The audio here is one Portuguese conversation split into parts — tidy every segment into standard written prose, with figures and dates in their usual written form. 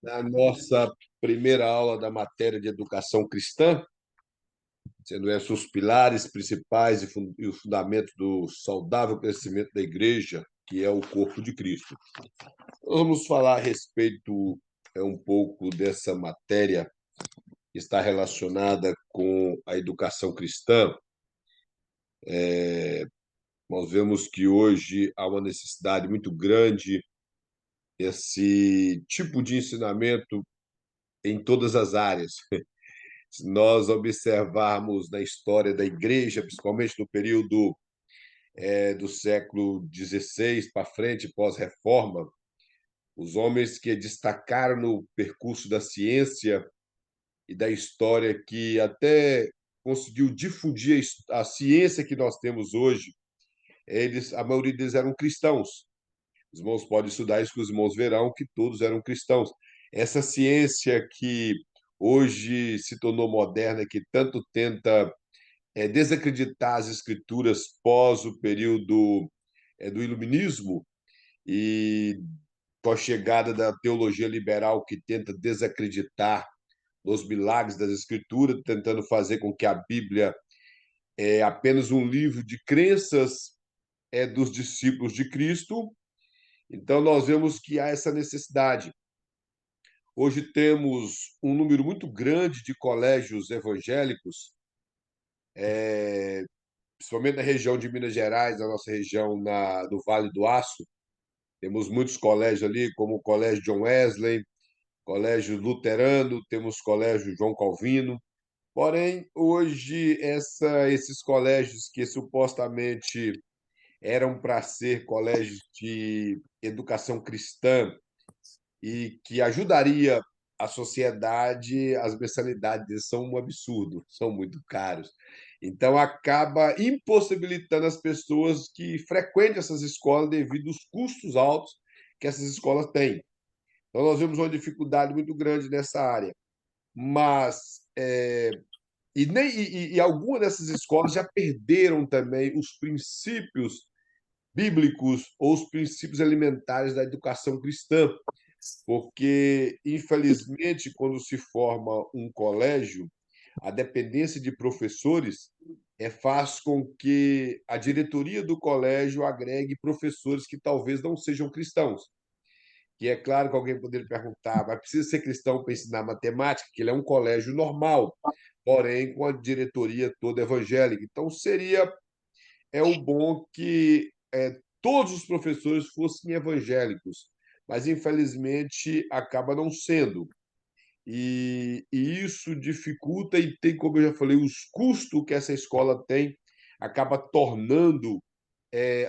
Na nossa primeira aula da matéria de educação cristã, sendo esses os pilares principais e o fundamento do saudável crescimento da igreja, que é o corpo de Cristo. Vamos falar a respeito um pouco dessa matéria que está relacionada com a educação cristã. Nós vemos que hoje há uma necessidade muito grande desse tipo de ensinamento em todas as áreas. Se nós observarmos na história da igreja, principalmente no período do século XVI para frente, pós-reforma, os homens que destacaram no percurso da ciência e da história, que até conseguiu difundir a ciência que nós temos hoje, a maioria deles eram cristãos. Os irmãos podem estudar isso, que os irmãos verão que todos eram cristãos. Essa ciência que hoje se tornou moderna, que tanto tenta desacreditar as escrituras pós o período do iluminismo e com a chegada da teologia liberal que tenta desacreditar os milagres das escrituras, tentando fazer com que a Bíblia é apenas um livro de crenças dos discípulos de Cristo. Então nós vemos que há essa necessidade. Hoje temos um número muito grande de colégios evangélicos, principalmente na região de Minas Gerais, na nossa região do Vale do Aço. Temos muitos colégios ali, como o Colégio John Wesley, Colégio Luterano, temos Colégio João Calvino. Porém, hoje, esses colégios que supostamente eram para ser colégios de educação cristã e que ajudaria a sociedade, as mensalidades deles são um absurdo, são muito caros. Então, acaba impossibilitando as pessoas que frequentem essas escolas devido aos custos altos que essas escolas têm. Então, nós vemos uma dificuldade muito grande nessa área. Mas, e algumas dessas escolas já perderam também os princípios bíblicos ou os princípios elementares da educação cristã, porque, infelizmente, quando se forma um colégio, a dependência de professores faz com que a diretoria do colégio agregue professores que talvez não sejam cristãos. Que é claro que alguém poderia perguntar, mas precisa ser cristão para ensinar matemática, que ele é um colégio normal, porém com a diretoria toda evangélica. Então, seria o bom que todos os professores fossem evangélicos, mas infelizmente acaba não sendo. E isso dificulta e tem, como eu já falei, os custos que essa escola tem, acaba tornando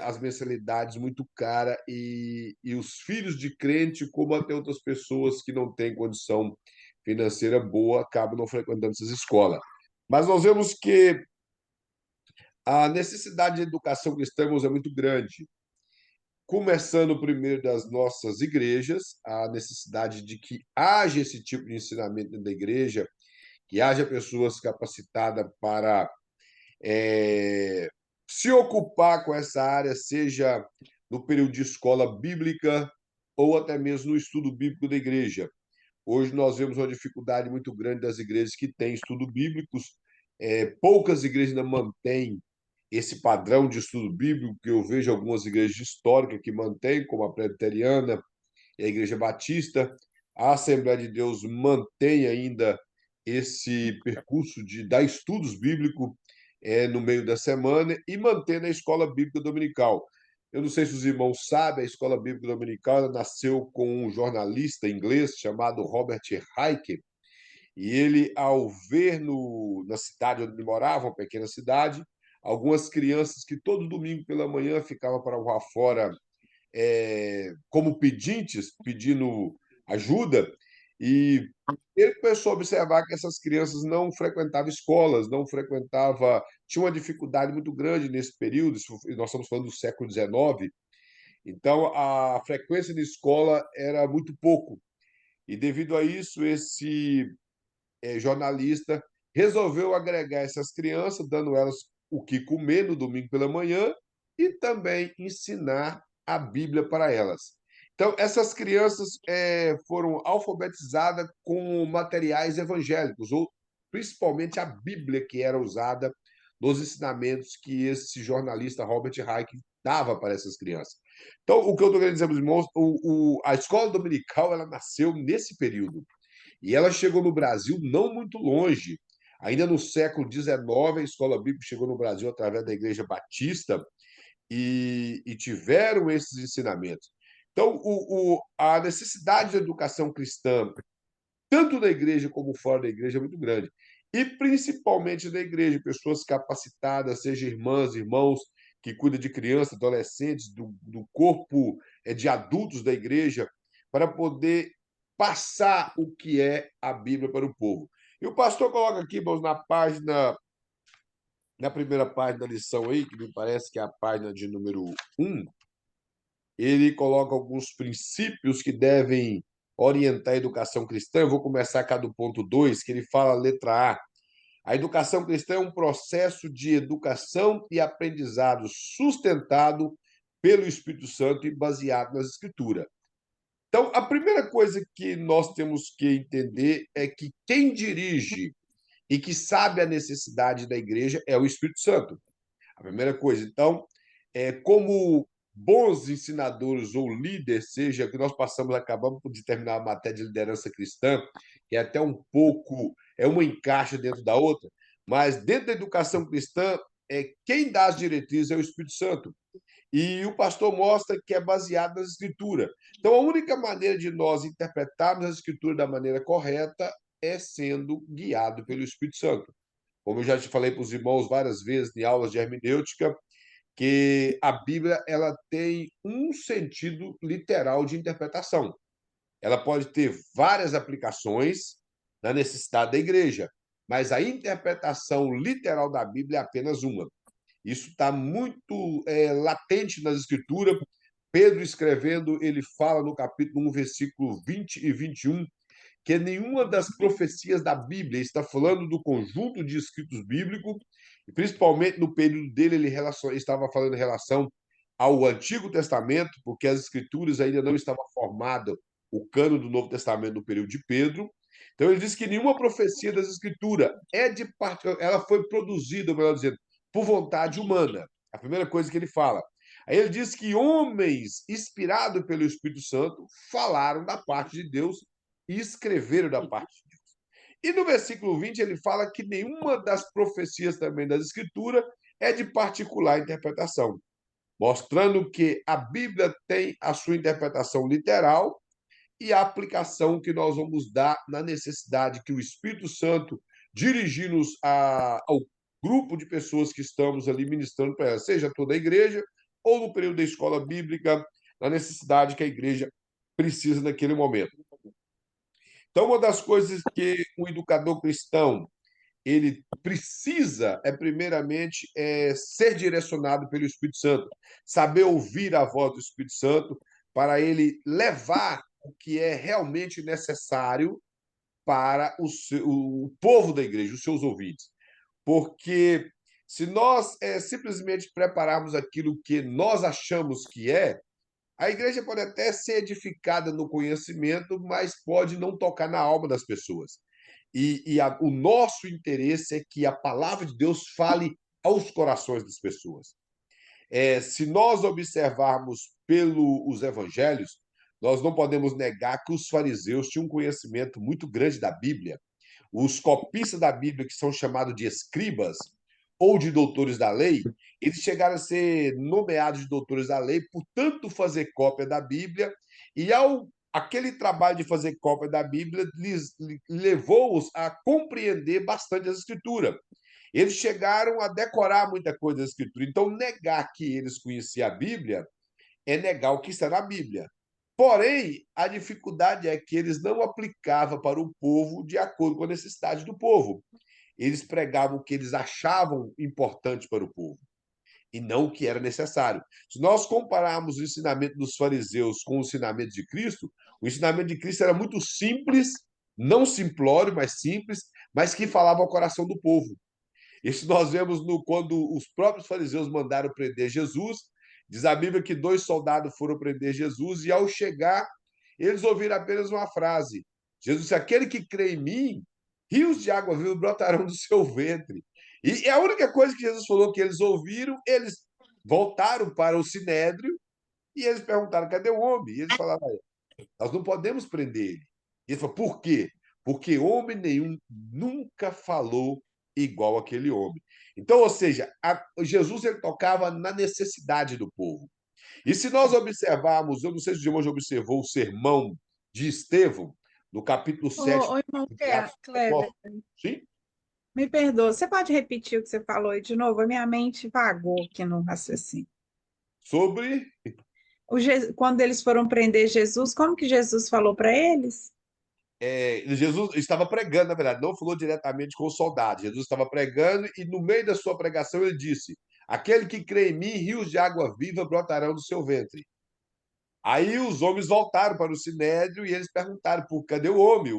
as mensalidades muito caras e os filhos de crente, como até outras pessoas que não têm condição financeira boa, acabam não frequentando essas escolas. Mas nós vemos que a necessidade de educação cristã é muito grande. Começando primeiro das nossas igrejas, a necessidade de que haja esse tipo de ensinamento dentro da igreja, que haja pessoas capacitadas para se ocupar com essa área, seja no período de escola bíblica ou até mesmo no estudo bíblico da igreja. Hoje nós vemos uma dificuldade muito grande das igrejas que têm estudo bíblicos. Poucas igrejas ainda mantêm esse padrão de estudo bíblico, que eu vejo algumas igrejas históricas que mantêm, como a Presbiteriana e a Igreja Batista. A Assembleia de Deus mantém ainda esse percurso de dar estudos bíblicos no meio da semana e mantém a escola bíblica dominical. Eu não sei se os irmãos sabem, a escola bíblica dominical ela nasceu com um jornalista inglês chamado Robert Hike, e ele, ao ver na cidade onde ele morava, uma pequena cidade, algumas crianças que todo domingo pela manhã ficavam para rua fora como pedintes, pedindo ajuda, e ele começou a observar que essas crianças não frequentavam escolas, não frequentava, tinha uma dificuldade muito grande nesse período, nós estamos falando do século XIX, então a frequência de escola era muito pouco. E devido a isso, esse jornalista resolveu agregar essas crianças, dando elas o que comer no domingo pela manhã e também ensinar a Bíblia para elas. Então, essas crianças foram alfabetizadas com materiais evangélicos, ou principalmente a Bíblia, que era usada nos ensinamentos que esse jornalista Robert Reich dava para essas crianças. Então, o que eu estou querendo dizer para os irmãos, a escola dominical ela nasceu nesse período. E ela chegou no Brasil não muito longe. Ainda no século XIX, a escola bíblica chegou no Brasil através da Igreja Batista e tiveram esses ensinamentos. Então, a necessidade da educação cristã, tanto na igreja como fora da igreja, é muito grande. E principalmente na igreja, pessoas capacitadas, seja irmãs, irmãos, que cuidam de crianças, adolescentes, do corpo de adultos da igreja, para poder passar o que é a Bíblia para o povo. E o pastor coloca aqui, irmãos, na primeira página da lição aí, que me parece que é a página de número 1, ele coloca alguns princípios que devem orientar a educação cristã. Eu vou começar cá do ponto 2, que ele fala, letra A. A educação cristã é um processo de educação e aprendizado sustentado pelo Espírito Santo e baseado nas Escrituras. Então, a primeira coisa que nós temos que entender é que quem dirige e que sabe a necessidade da igreja é o Espírito Santo. A primeira coisa. Então, como bons ensinadores ou líderes, seja que nós acabamos de terminar a matéria de liderança cristã, que é até um pouco, uma encaixa dentro da outra, mas dentro da educação cristã, quem dá as diretrizes é o Espírito Santo. E o pastor mostra que é baseado nas Escrituras. Então, a única maneira de nós interpretarmos as Escrituras da maneira correta é sendo guiado pelo Espírito Santo. Como eu já te falei para os irmãos várias vezes em aulas de hermenêutica, que a Bíblia ela tem um sentido literal de interpretação. Ela pode ter várias aplicações na necessidade da igreja, mas a interpretação literal da Bíblia é apenas uma. Isso está muito latente nas Escrituras. Pedro escrevendo, ele fala no capítulo 1, versículo 20 e 21, que nenhuma das profecias da Bíblia está falando do conjunto de escritos bíblicos, e principalmente no período dele, ele estava falando em relação ao Antigo Testamento, porque as escrituras ainda não estavam formadas, o cano do Novo Testamento no período de Pedro. Então ele diz que nenhuma profecia das escrituras é de parte, ela foi produzida, melhor dizendo, por vontade humana. A primeira coisa que ele fala. Aí ele diz que homens inspirados pelo Espírito Santo falaram da parte de Deus e escreveram da parte de Deus. E no versículo 20 ele fala que nenhuma das profecias também das Escrituras é de particular interpretação, mostrando que a Bíblia tem a sua interpretação literal e a aplicação que nós vamos dar na necessidade que o Espírito Santo dirigir-nos ao grupo de pessoas que estamos ali ministrando para ela, seja toda a igreja ou no período da escola bíblica, na necessidade que a igreja precisa naquele momento. Então, uma das coisas que um educador cristão ele precisa primeiramente ser direcionado pelo Espírito Santo, saber ouvir a voz do Espírito Santo para ele levar o que é realmente necessário para o povo da igreja, os seus ouvintes. Porque se nós simplesmente prepararmos aquilo que nós achamos que a igreja pode até ser edificada no conhecimento, mas pode não tocar na alma das pessoas. O nosso interesse é que a palavra de Deus fale aos corações das pessoas. Se nós observarmos pelos evangelhos, nós não podemos negar que os fariseus tinham um conhecimento muito grande da Bíblia. Os copistas da Bíblia, que são chamados de escribas ou de doutores da lei, eles chegaram a ser nomeados de doutores da lei por tanto fazer cópia da Bíblia, e aquele trabalho de fazer cópia da Bíblia levou-os a compreender bastante as Escrituras. Eles chegaram a decorar muita coisa da Escritura. Então, negar que eles conheciam a Bíblia é negar o que está na Bíblia. Porém, a dificuldade é que eles não aplicavam para o povo de acordo com a necessidade do povo. Eles pregavam o que eles achavam importante para o povo e não o que era necessário. Se nós compararmos o ensinamento dos fariseus com o ensinamento de Cristo, o ensinamento de Cristo era muito simples, não simplório, mas simples, mas que falava ao coração do povo. Isso nós vemos quando os próprios fariseus mandaram prender Jesus, Diz a Bíblia que 2 soldados foram prender Jesus e, ao chegar, eles ouviram apenas uma frase. Jesus disse: aquele que crê em mim, rios de água viva brotarão do seu ventre. E a única coisa que Jesus falou que eles ouviram, eles voltaram para o sinédrio e eles perguntaram: cadê o homem? E eles falaram: nós não podemos prender ele. E ele falou: por quê? Porque homem nenhum nunca falou igual aquele homem. Então, ou seja, Jesus ele tocava na necessidade do povo. E se nós observarmos, eu não sei se o Gilmão já observou o sermão de Estevão, no capítulo 7 Ô, irmão de Atos dos Clever, Apóstolos. Sim? me perdoa, você pode repetir o que você falou aí de novo? A minha mente vagou aqui no raciocínio. Sobre. Quando eles foram prender Jesus, como que Jesus falou para eles? Jesus estava pregando, na verdade, não falou diretamente com os soldados. Jesus estava pregando e, no meio da sua pregação, ele disse: aquele que crê em mim, rios de água viva brotarão do seu ventre. Aí os homens voltaram para o sinédrio e eles perguntaram: por cadê o homem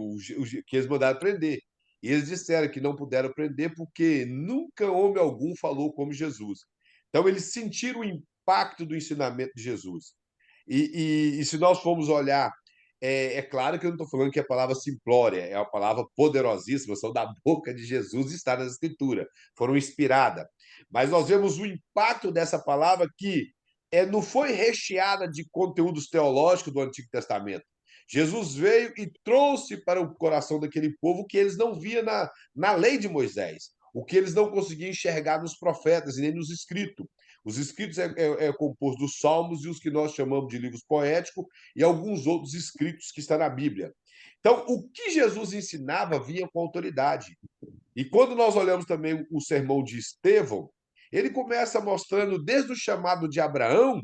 que eles mandaram prender? E eles disseram que não puderam prender porque nunca homem algum falou como Jesus. Então eles sentiram o impacto do ensinamento de Jesus. E se nós formos olhar, é claro que eu não estou falando que a palavra simplória é uma palavra poderosíssima, são da boca de Jesus e está nas Escrituras, foram inspiradas. Mas nós vemos o impacto dessa palavra que não foi recheada de conteúdos teológicos do Antigo Testamento. Jesus veio e trouxe para o coração daquele povo o que eles não viam na lei de Moisés, o que eles não conseguiam enxergar nos profetas e nem nos escritos. Os escritos é composto dos salmos e os que nós chamamos de livros poéticos e alguns outros escritos que estão na Bíblia. Então, o que Jesus ensinava vinha com autoridade. E quando nós olhamos também o sermão de Estevão, ele começa mostrando desde o chamado de Abraão,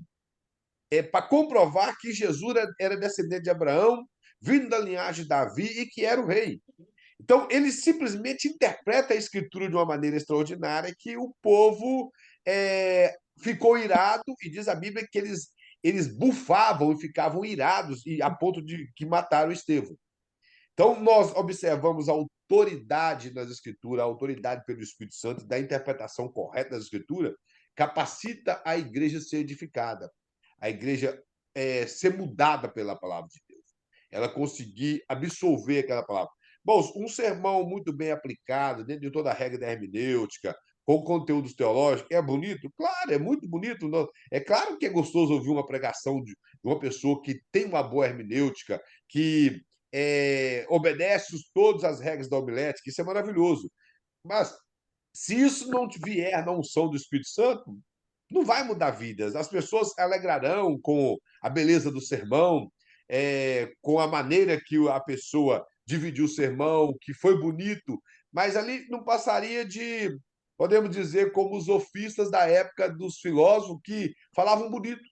para comprovar que Jesus era descendente de Abraão, vindo da linhagem de Davi e que era o rei. Então, ele simplesmente interpreta a escritura de uma maneira extraordinária que o povo ficou irado, e diz a Bíblia que eles bufavam e ficavam irados a ponto de que mataram Estevão. Então, nós observamos a autoridade nas Escrituras, a autoridade pelo Espírito Santo, da interpretação correta das Escrituras, capacita a igreja a ser edificada, a igreja ser mudada pela palavra de Deus, ela conseguir absorver aquela palavra. Bom, um sermão muito bem aplicado, dentro de toda a regra da hermenêutica, com conteúdos teológicos, é bonito? Claro, é muito bonito. Não? É claro que é gostoso ouvir uma pregação de uma pessoa que tem uma boa hermenêutica, que obedece todas as regras da homilética, isso é maravilhoso. Mas, se isso não vier na unção do Espírito Santo, não vai mudar vidas. As pessoas se alegrarão com a beleza do sermão, com a maneira que a pessoa dividiu o sermão, que foi bonito, mas ali não passaria de, podemos dizer, como os sofistas da época dos filósofos que falavam bonito.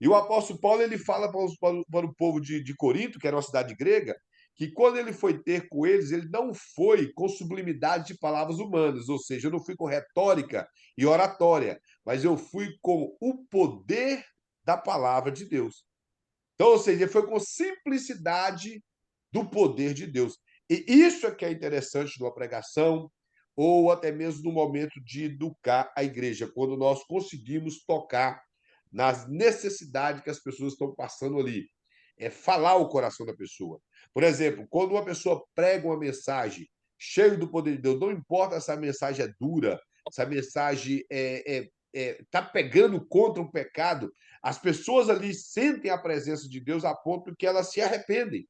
E o apóstolo Paulo ele fala para o povo de Corinto, que era uma cidade grega, que quando ele foi ter com eles, ele não foi com sublimidade de palavras humanas, ou seja, eu não fui com retórica e oratória, mas eu fui com o poder da palavra de Deus. Então, ou seja, ele foi com simplicidade do poder de Deus. E isso é que é interessante numa pregação, ou até mesmo no momento de educar a igreja, quando nós conseguimos tocar nas necessidades que as pessoas estão passando ali. É falar o coração da pessoa. Por exemplo, quando uma pessoa prega uma mensagem cheia do poder de Deus, não importa se a mensagem é dura, se a mensagem está pegando contra um pecado, as pessoas ali sentem a presença de Deus a ponto que elas se arrependem,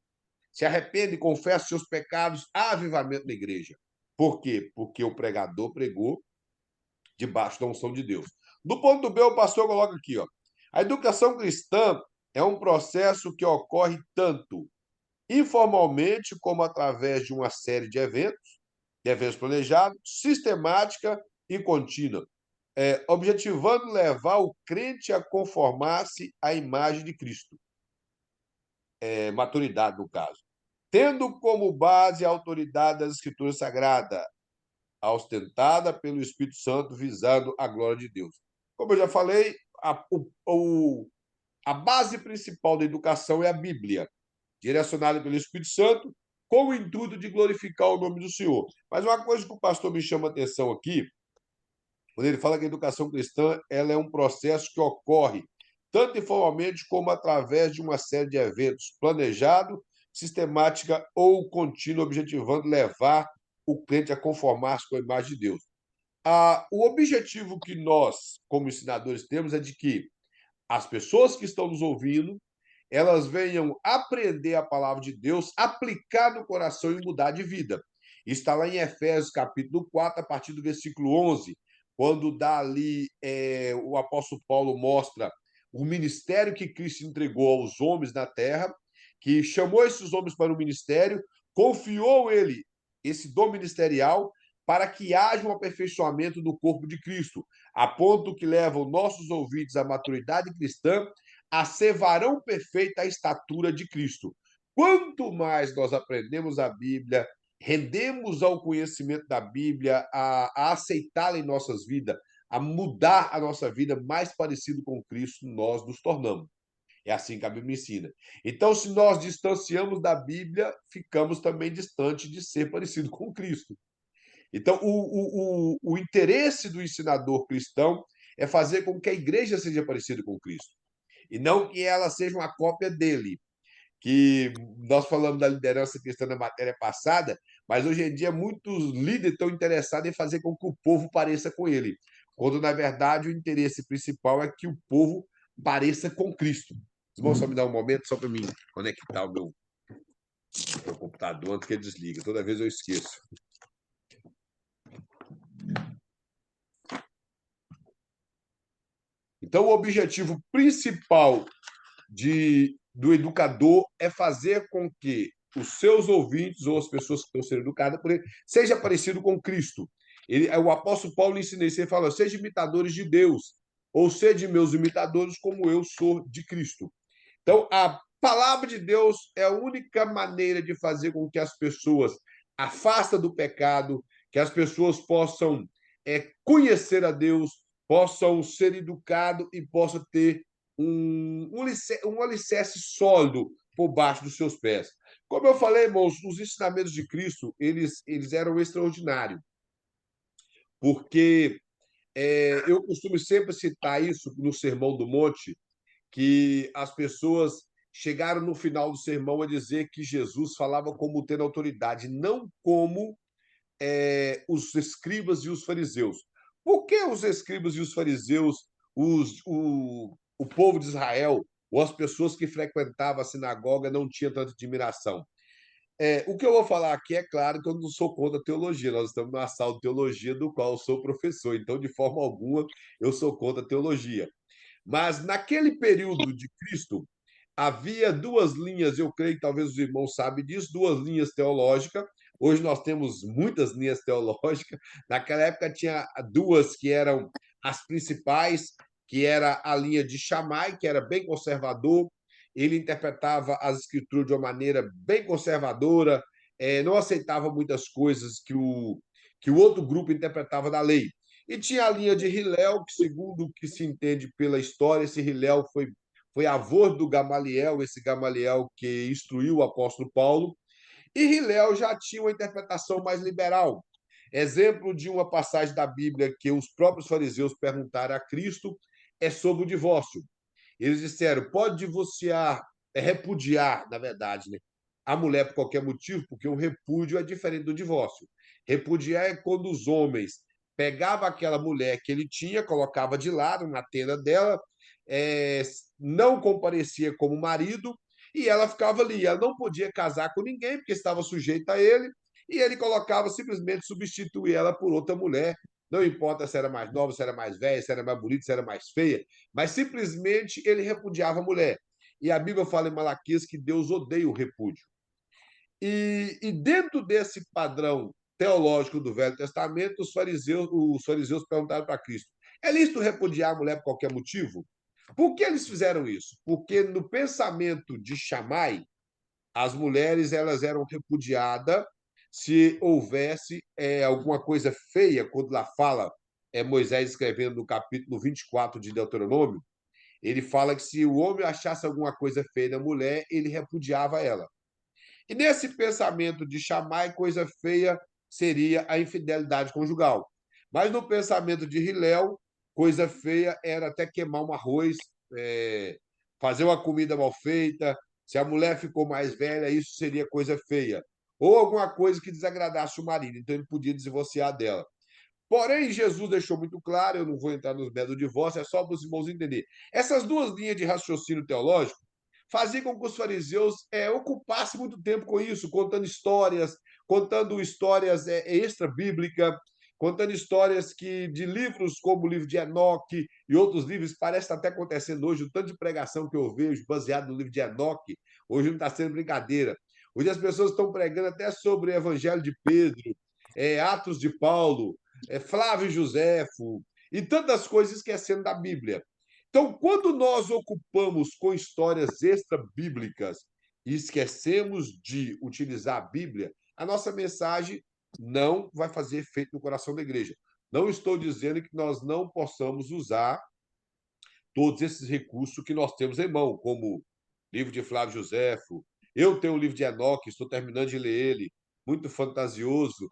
confessam seus pecados, há avivamento na igreja. Por quê? Porque o pregador pregou debaixo da unção de Deus. Do ponto B, o pastor coloca aqui, ó. A educação cristã é um processo que ocorre tanto informalmente como através de uma série de eventos planejados, sistemática e contínua, objetivando levar o crente a conformar-se à imagem de Cristo, maturidade no caso, tendo como base a autoridade das Escrituras Sagradas, ostentada pelo Espírito Santo, visando a glória de Deus. Como eu já falei, a base principal da educação é a Bíblia, direcionada pelo Espírito Santo, com o intuito de glorificar o nome do Senhor. Mas uma coisa que o pastor me chama a atenção aqui, quando ele fala que a educação cristã ela é um processo que ocorre tanto informalmente como através de uma série de eventos planejado, sistemática ou contínua, objetivando levar o crente a conformar-se com a imagem de Deus. O objetivo que nós, como ensinadores, temos é de que as pessoas que estão nos ouvindo, elas venham aprender a palavra de Deus, aplicar no coração e mudar de vida. Está lá em Efésios, capítulo 4, a partir do versículo 11, quando dá ali, o apóstolo Paulo mostra o ministério que Cristo entregou aos homens na terra, que chamou esses homens para o ministério, confiou ele esse dom ministerial para que haja um aperfeiçoamento do corpo de Cristo, a ponto que levam nossos ouvintes à maturidade cristã, a ser varão perfeito à estatura de Cristo. Quanto mais nós aprendemos a Bíblia, rendemos ao conhecimento da Bíblia, a aceitá-la em nossas vidas, a mudar a nossa vida mais parecido com Cristo, nós nos tornamos. É assim que a Bíblia ensina. Então, se nós distanciamos da Bíblia, ficamos também distante de ser parecido com Cristo. Então, o interesse do ensinador cristão é fazer com que a igreja seja parecida com Cristo, e não que ela seja uma cópia dele. Que nós falamos da liderança cristã na matéria passada, mas hoje em dia muitos líderes estão interessados em fazer com que o povo pareça com ele, quando na verdade o interesse principal é que o povo pareça com Cristo. Vamos só me dar um momento só para mim conectar o meu computador antes que ele desliga. Toda vez eu esqueço. Então, o objetivo principal do educador é fazer com que os seus ouvintes ou as pessoas que estão sendo educadas por ele seja parecido com Cristo. O apóstolo Paulo ensina isso, ele fala: sejam imitadores de Deus, ou sejam meus imitadores como eu sou de Cristo. Então, a palavra de Deus é a única maneira de fazer com que as pessoas afastem do pecado, que as pessoas possam conhecer a Deus, possam ser educados e possam ter um alicerce sólido por baixo dos seus pés. Como eu falei, irmãos, os ensinamentos de Cristo, eles eram extraordinários, porque eu costumo sempre citar isso no Sermão do Monte, que as pessoas chegaram no final do sermão a dizer que Jesus falava como tendo autoridade, não como os escribas e os fariseus. Por que os escribas e os fariseus, o povo de Israel, ou as pessoas que frequentavam a sinagoga não tinham tanta admiração? O que eu vou falar aqui é claro que eu não sou contra a teologia, nós estamos numa sala de teologia do qual eu sou professor, então, de forma alguma, eu sou contra a teologia. Mas naquele período de Cristo, havia duas linhas, eu creio que talvez os irmãos sabem disso, duas linhas teológicas. Hoje nós temos muitas linhas teológicas. Naquela época tinha duas que eram as principais, que era a linha de Shammai, que era bem conservador. Ele interpretava as escrituras de uma maneira bem conservadora, não aceitava muitas coisas que o outro grupo interpretava da lei. E tinha a linha de Hillel, que, segundo o que se entende pela história, esse Hillel foi avô do Gamaliel, esse Gamaliel que instruiu o apóstolo Paulo, e Hillel já tinha uma interpretação mais liberal. Exemplo de uma passagem da Bíblia que os próprios fariseus perguntaram a Cristo é sobre o divórcio. Eles disseram: pode divorciar, repudiar, na verdade, né, a mulher por qualquer motivo, porque o repúdio é diferente do divórcio. Repudiar é quando os homens pegavam aquela mulher que ele tinha, colocava de lado na tenda dela, é, não comparecia como marido e ela ficava ali. Ela não podia casar com ninguém porque estava sujeita a ele, e ele colocava simplesmente substituir ela por outra mulher. Não importa se era mais nova, se era mais velha, se era mais bonita, se era mais feia, mas simplesmente ele repudiava a mulher. E a Bíblia fala em Malaquias que Deus odeia o repúdio. E dentro desse padrão teológico do Velho Testamento, os fariseus perguntaram para Cristo: é lícito repudiar a mulher por qualquer motivo? Por que eles fizeram isso? Porque no pensamento de Shammai, as mulheres elas eram repudiadas se houvesse alguma coisa feia, quando lá fala, Moisés escrevendo no capítulo 24 de Deuteronômio, ele fala que se o homem achasse alguma coisa feia na mulher, ele repudiava ela. E nesse pensamento de Shammai, coisa feia seria a infidelidade conjugal. Mas no pensamento de Hillel, coisa feia era até queimar um arroz, fazer uma comida mal feita, se a mulher ficou mais velha, isso seria coisa feia. Ou alguma coisa que desagradasse o marido, então ele podia divorciar dela. Porém, Jesus deixou muito claro, eu não vou entrar nos métodos do divórcio, é só para os irmãos entenderem. Essas duas linhas de raciocínio teológico faziam com que os fariseus ocupassem muito tempo com isso, contando histórias extra-bíblicas, contando histórias que de livros como o livro de Enoque e outros livros, parece estar até acontecendo hoje, o tanto de pregação que eu vejo baseado no livro de Enoque, hoje não está sendo brincadeira. Hoje as pessoas estão pregando até sobre o Evangelho de Pedro, Atos de Paulo, Flávio Joséfo e tantas coisas esquecendo da Bíblia. Então, quando nós ocupamos com histórias extra-bíblicas e esquecemos de utilizar a Bíblia, a nossa mensagem não vai fazer efeito no coração da igreja. Não estou dizendo que nós não possamos usar todos esses recursos que nós temos em mão, como livro de Flávio Joséfo. Eu tenho o livro de Enoque, estou terminando de ler ele, muito fantasioso,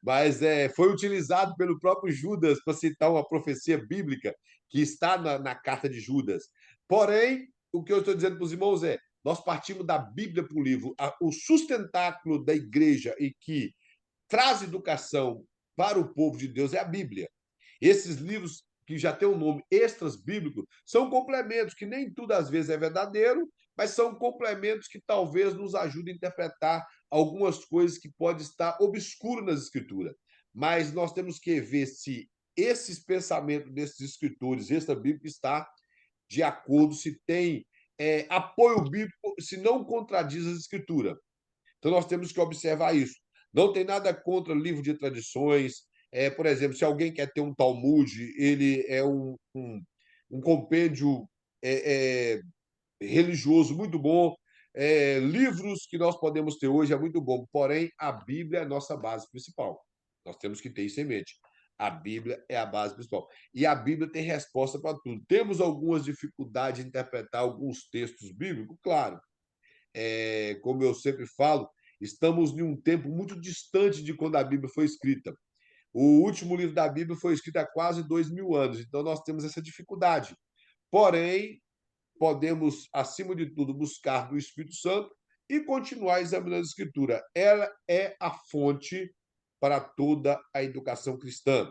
mas foi utilizado pelo próprio Judas para citar uma profecia bíblica que está na carta de Judas. Porém, o que eu estou dizendo para os irmãos é: nós partimos da Bíblia para o livro. O sustentáculo da igreja e que traz educação para o povo de Deus é a Bíblia. Esses livros que já têm um nome extras bíblico são complementos, que nem tudo às vezes é verdadeiro, mas são complementos que talvez nos ajudem a interpretar algumas coisas que podem estar obscuras nas escrituras. Mas nós temos que ver se esses pensamentos desses escritores extra-bíblicos está de acordo, se tem apoio bíblico, se não contradiz as escrituras. Então, nós temos que observar isso. Não tem nada contra livro de tradições. Por exemplo, se alguém quer ter um Talmud, ele é um compêndio é, religioso muito bom. Livros que nós podemos ter hoje é muito bom, porém, a Bíblia é a nossa base principal. Nós temos que ter isso em mente. A Bíblia é a base principal. E a Bíblia tem resposta para tudo. Temos algumas dificuldades de interpretar alguns textos bíblicos, claro, como eu sempre falo, estamos em um tempo muito distante de quando a Bíblia foi escrita. O último livro da Bíblia foi escrito há quase 2000 anos, então nós temos essa dificuldade. Porém, podemos, acima de tudo, buscar do Espírito Santo e continuar examinando a Escritura. Ela é a fonte para toda a educação cristã,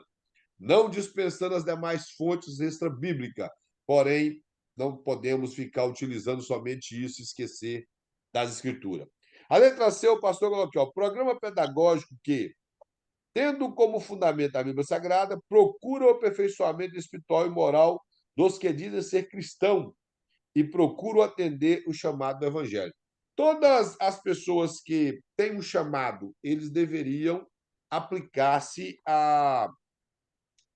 não dispensando as demais fontes extra-bíblicas, porém, não podemos ficar utilizando somente isso e esquecer das Escrituras. A letra C, o pastor colocou aqui, ó, programa pedagógico que, tendo como fundamento a Bíblia Sagrada, procura o aperfeiçoamento espiritual e moral dos que dizem ser cristãos e procuram atender o chamado do Evangelho. Todas as pessoas que têm um chamado, eles deveriam aplicar-se a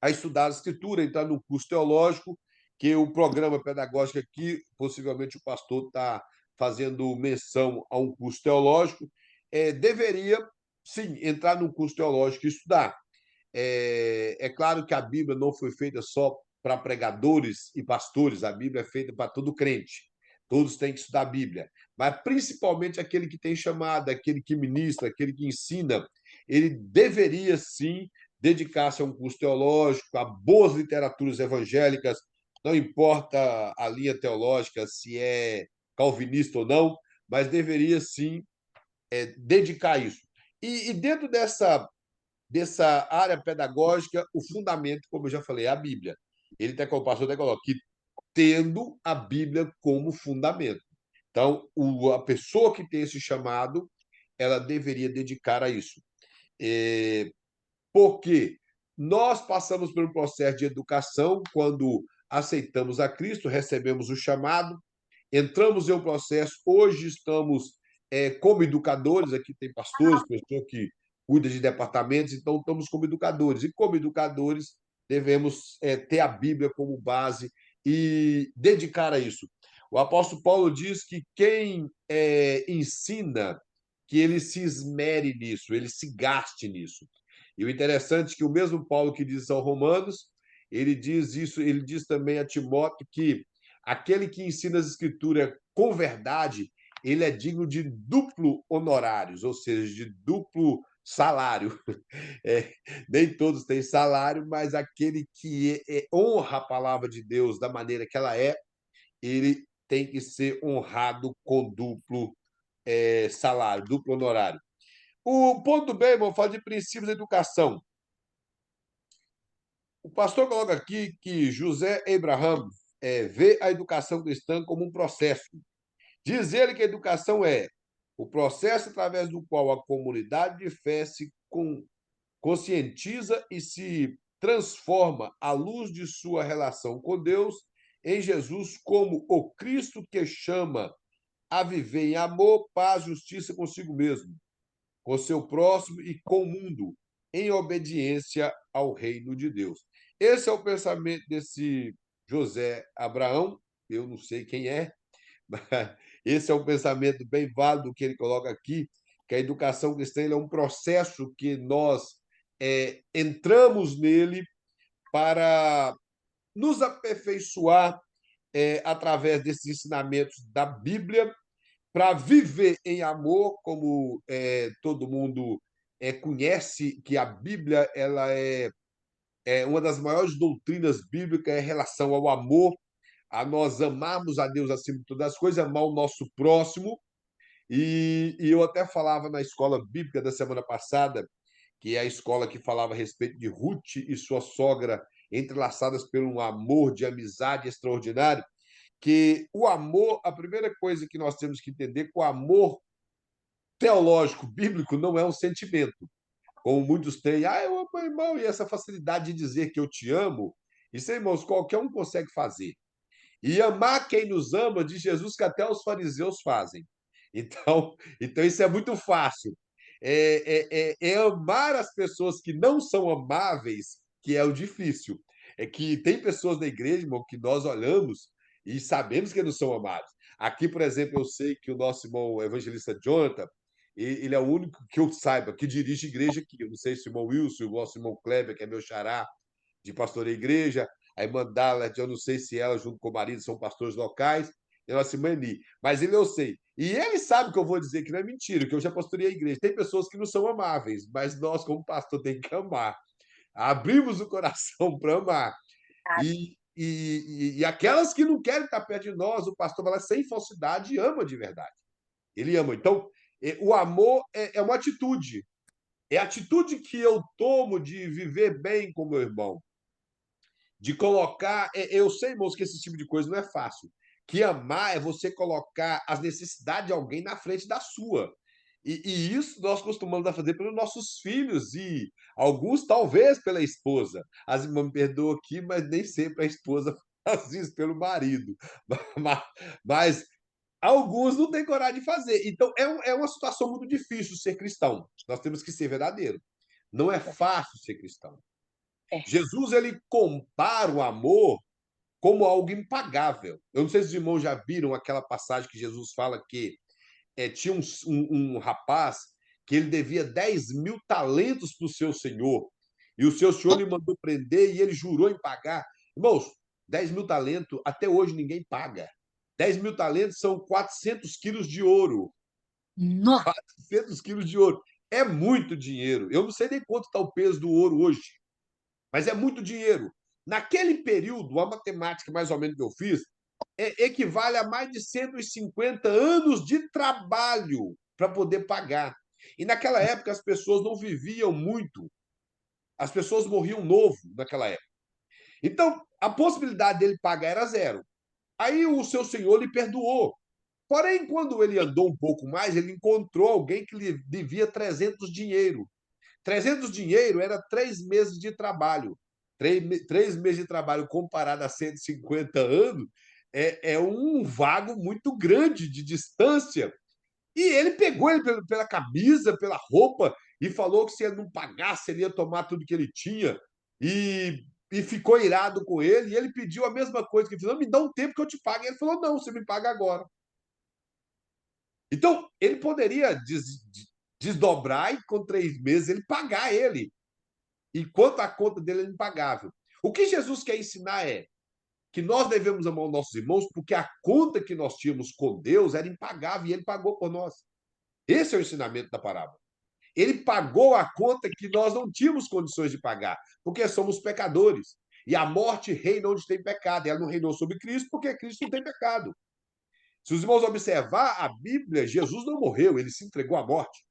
estudar a Escritura, entrar no curso teológico, que o programa pedagógico aqui, possivelmente o pastor está fazendo menção a um curso teológico, deveria, sim, entrar no curso teológico e estudar. Claro que a Bíblia não foi feita só para pregadores e pastores, a Bíblia é feita para todo crente. Todos têm que estudar a Bíblia, mas principalmente aquele que tem chamada, aquele que ministra, aquele que ensina, ele deveria sim dedicar-se a um curso teológico, a boas literaturas evangélicas, não importa a linha teológica, se é calvinista ou não, mas deveria sim dedicar isso. E dentro dessa área pedagógica, o fundamento, como eu já falei, é a Bíblia. Ele até, o pastor até coloca que tendo a Bíblia como fundamento. Então, a pessoa que tem esse chamado, ela deveria dedicar a isso. Porque nós passamos por um processo de educação quando aceitamos a Cristo, recebemos o chamado, entramos em um processo, hoje estamos como educadores, aqui tem pastores, pessoa que cuida de departamentos, então estamos como educadores, e como educadores devemos ter a Bíblia como base e dedicar a isso. O apóstolo Paulo diz que quem ensina, que ele se esmere nisso, ele se gaste nisso. E o interessante é que o mesmo Paulo que diz aos Romanos, ele diz isso, ele diz também a Timóteo que aquele que ensina as Escrituras com verdade, ele é digno de duplo honorários, ou seja, de duplo salário. É, nem todos têm salário, mas aquele que honra a palavra de Deus da maneira que ela é, ele tem que ser honrado com duplo salário, duplo honorário. O ponto B, irmão, fala de princípios da educação. O pastor coloca aqui que José Abraham vê a educação cristã como um processo. Diz ele que a educação é o processo através do qual a comunidade de fé se conscientiza e se transforma à luz de sua relação com Deus em Jesus como o Cristo que chama a viver em amor, paz, justiça consigo mesmo, com seu próximo e com o mundo, em obediência ao reino de Deus. Esse é o pensamento desse José Abraão, eu não sei quem é, mas esse é um pensamento bem válido que ele coloca aqui, que a educação cristã é um processo que nós entramos nele para nos aperfeiçoar através desses ensinamentos da Bíblia, para viver em amor, como todo mundo conhece, que a Bíblia ela é uma das maiores doutrinas bíblicas em relação ao amor, a nós amarmos a Deus acima de todas as coisas, amar o nosso próximo. E eu até falava na escola bíblica da semana passada, que é a escola que falava a respeito de Ruth e sua sogra entrelaçadas por um amor de amizade extraordinário, que o amor, a primeira coisa que nós temos que entender, que o amor teológico, bíblico, não é um sentimento. Como muitos têm, eu amo meu irmão, e essa facilidade de dizer que eu te amo, isso, irmãos, qualquer um consegue fazer. E amar quem nos ama, de Jesus, que até os fariseus fazem. Então isso é muito fácil. É amar as pessoas que não são amáveis que é o difícil. É que tem pessoas na igreja, irmão, que nós olhamos e sabemos que não são amáveis. Aqui, por exemplo, eu sei que o nosso irmão o evangelista Jonathan, ele é o único que eu saiba que dirige igreja aqui. Eu não sei se o irmão Wilson, o nosso irmão Kleber, que é meu xará, de pastoreio igreja, a irmã Dalla, eu não sei se ela, junto com o marido, são pastores locais, e a nossa irmã Ni. Mas ele eu sei. E ele sabe que eu vou dizer que não é mentira, que eu já pastorei a igreja. Tem pessoas que não são amáveis, mas nós, como pastor, tem que amar. Abrimos o coração para amar. E aquelas que não querem estar perto de nós, o pastor vai lá sem falsidade e ama de verdade. Ele ama. Então, o amor é uma atitude. É a atitude que eu tomo de viver bem com meu irmão, de colocar. Eu sei, irmãos, que esse tipo de coisa não é fácil. Que amar é você colocar as necessidades de alguém na frente da sua. E isso nós costumamos fazer pelos nossos filhos e alguns, talvez, pela esposa. As irmãs me perdoam aqui, mas nem sempre a esposa faz isso pelo marido. Mas, mas alguns não têm coragem de fazer. Então, é uma situação muito difícil ser cristão. Nós temos que ser verdadeiro. Não é fácil ser cristão. É. Jesus ele compara o amor como algo impagável. Eu não sei se os irmãos já viram aquela passagem que Jesus fala que tinha um rapaz que ele devia 10.000 talentos para o seu senhor, e o seu senhor lhe mandou prender e ele jurou em pagar. Irmãos, 10.000 talentos, até hoje ninguém paga. 10.000 talentos são 400 quilos de ouro. Nó. 400 quilos de ouro. É muito dinheiro. Eu não sei nem quanto está o peso do ouro hoje, mas é muito dinheiro. Naquele período, a matemática mais ou menos que eu fiz, equivale a mais de 150 anos de trabalho para poder pagar. E naquela época as pessoas não viviam muito, as pessoas morriam novo naquela época. Então, a possibilidade dele pagar era zero. Aí o seu senhor lhe perdoou. Porém, quando ele andou um pouco mais, ele encontrou alguém que lhe devia 300 dinheiro. 300 dinheiro era 3 meses de trabalho. 3 meses de trabalho comparado a 150 anos é um vago muito grande de distância. E ele pegou ele pela camisa, pela roupa, e falou que se ele não pagasse, ele ia tomar tudo que ele tinha. E ficou irado com ele. E ele pediu a mesma coisa que ele falou: me dá um tempo que eu te pague. E ele falou: não, você me paga agora. Então, ele poderia desdobrar e com 3 meses ele pagar ele, enquanto a conta dele é impagável. O que Jesus quer ensinar é que nós devemos amar os nossos irmãos porque a conta que nós tínhamos com Deus era impagável e ele pagou por nós. Esse é o ensinamento da parábola. Ele pagou a conta que nós não tínhamos condições de pagar, porque somos pecadores. E a morte reina onde tem pecado. Ela não reinou sobre Cristo porque Cristo não tem pecado. Se os irmãos observar a Bíblia, Jesus não morreu, ele se entregou à morte.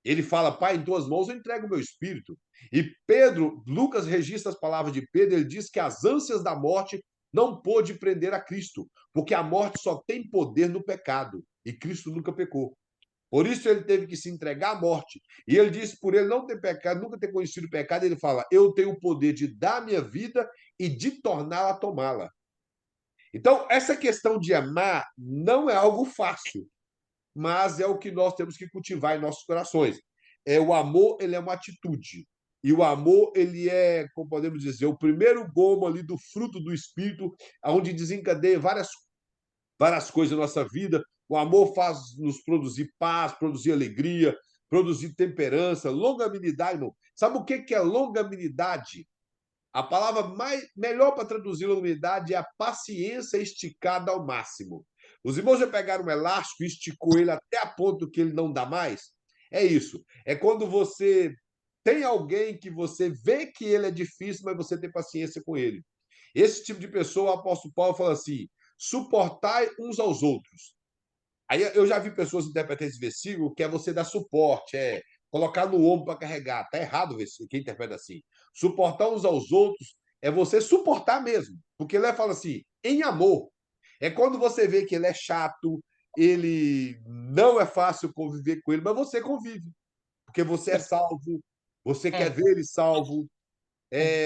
Ele fala, Pai, em tuas mãos eu entrego o meu espírito. E Pedro, Lucas registra as palavras de Pedro, ele diz que as ânsias da morte não pôde prender a Cristo, porque a morte só tem poder no pecado, e Cristo nunca pecou. Por isso ele teve que se entregar à morte. E ele disse, por ele não ter pecado, nunca ter conhecido o pecado, ele fala, eu tenho o poder de dar minha vida e de torná-la tomá-la. Então, essa questão de amar não é algo fácil, mas é o que nós temos que cultivar em nossos corações. O amor, ele é uma atitude. E o amor, ele é, como podemos dizer, o primeiro gomo ali do fruto do Espírito, onde desencadeia várias coisas na nossa vida. O amor faz nos produzir paz, produzir alegria, produzir temperança, longanimidade, irmão. Sabe o que é longanimidade? A palavra melhor para traduzir longanimidade é a paciência esticada ao máximo. Os irmãos já pegaram um elástico e esticou ele até a ponto que ele não dá mais? É isso. É quando você tem alguém que você vê que ele é difícil, mas você tem paciência com ele. Esse tipo de pessoa, o apóstolo Paulo fala assim: suportai uns aos outros. Aí eu já vi pessoas interpretar esse versículo que é você dar suporte, colocar no ombro para carregar. Está errado quem interpreta assim. Suportar uns aos outros é você suportar mesmo. Porque ele fala assim, em amor. É quando você vê que ele é chato, ele não é fácil conviver com ele, mas você convive. Porque você é salvo, você quer É, ver ele salvo.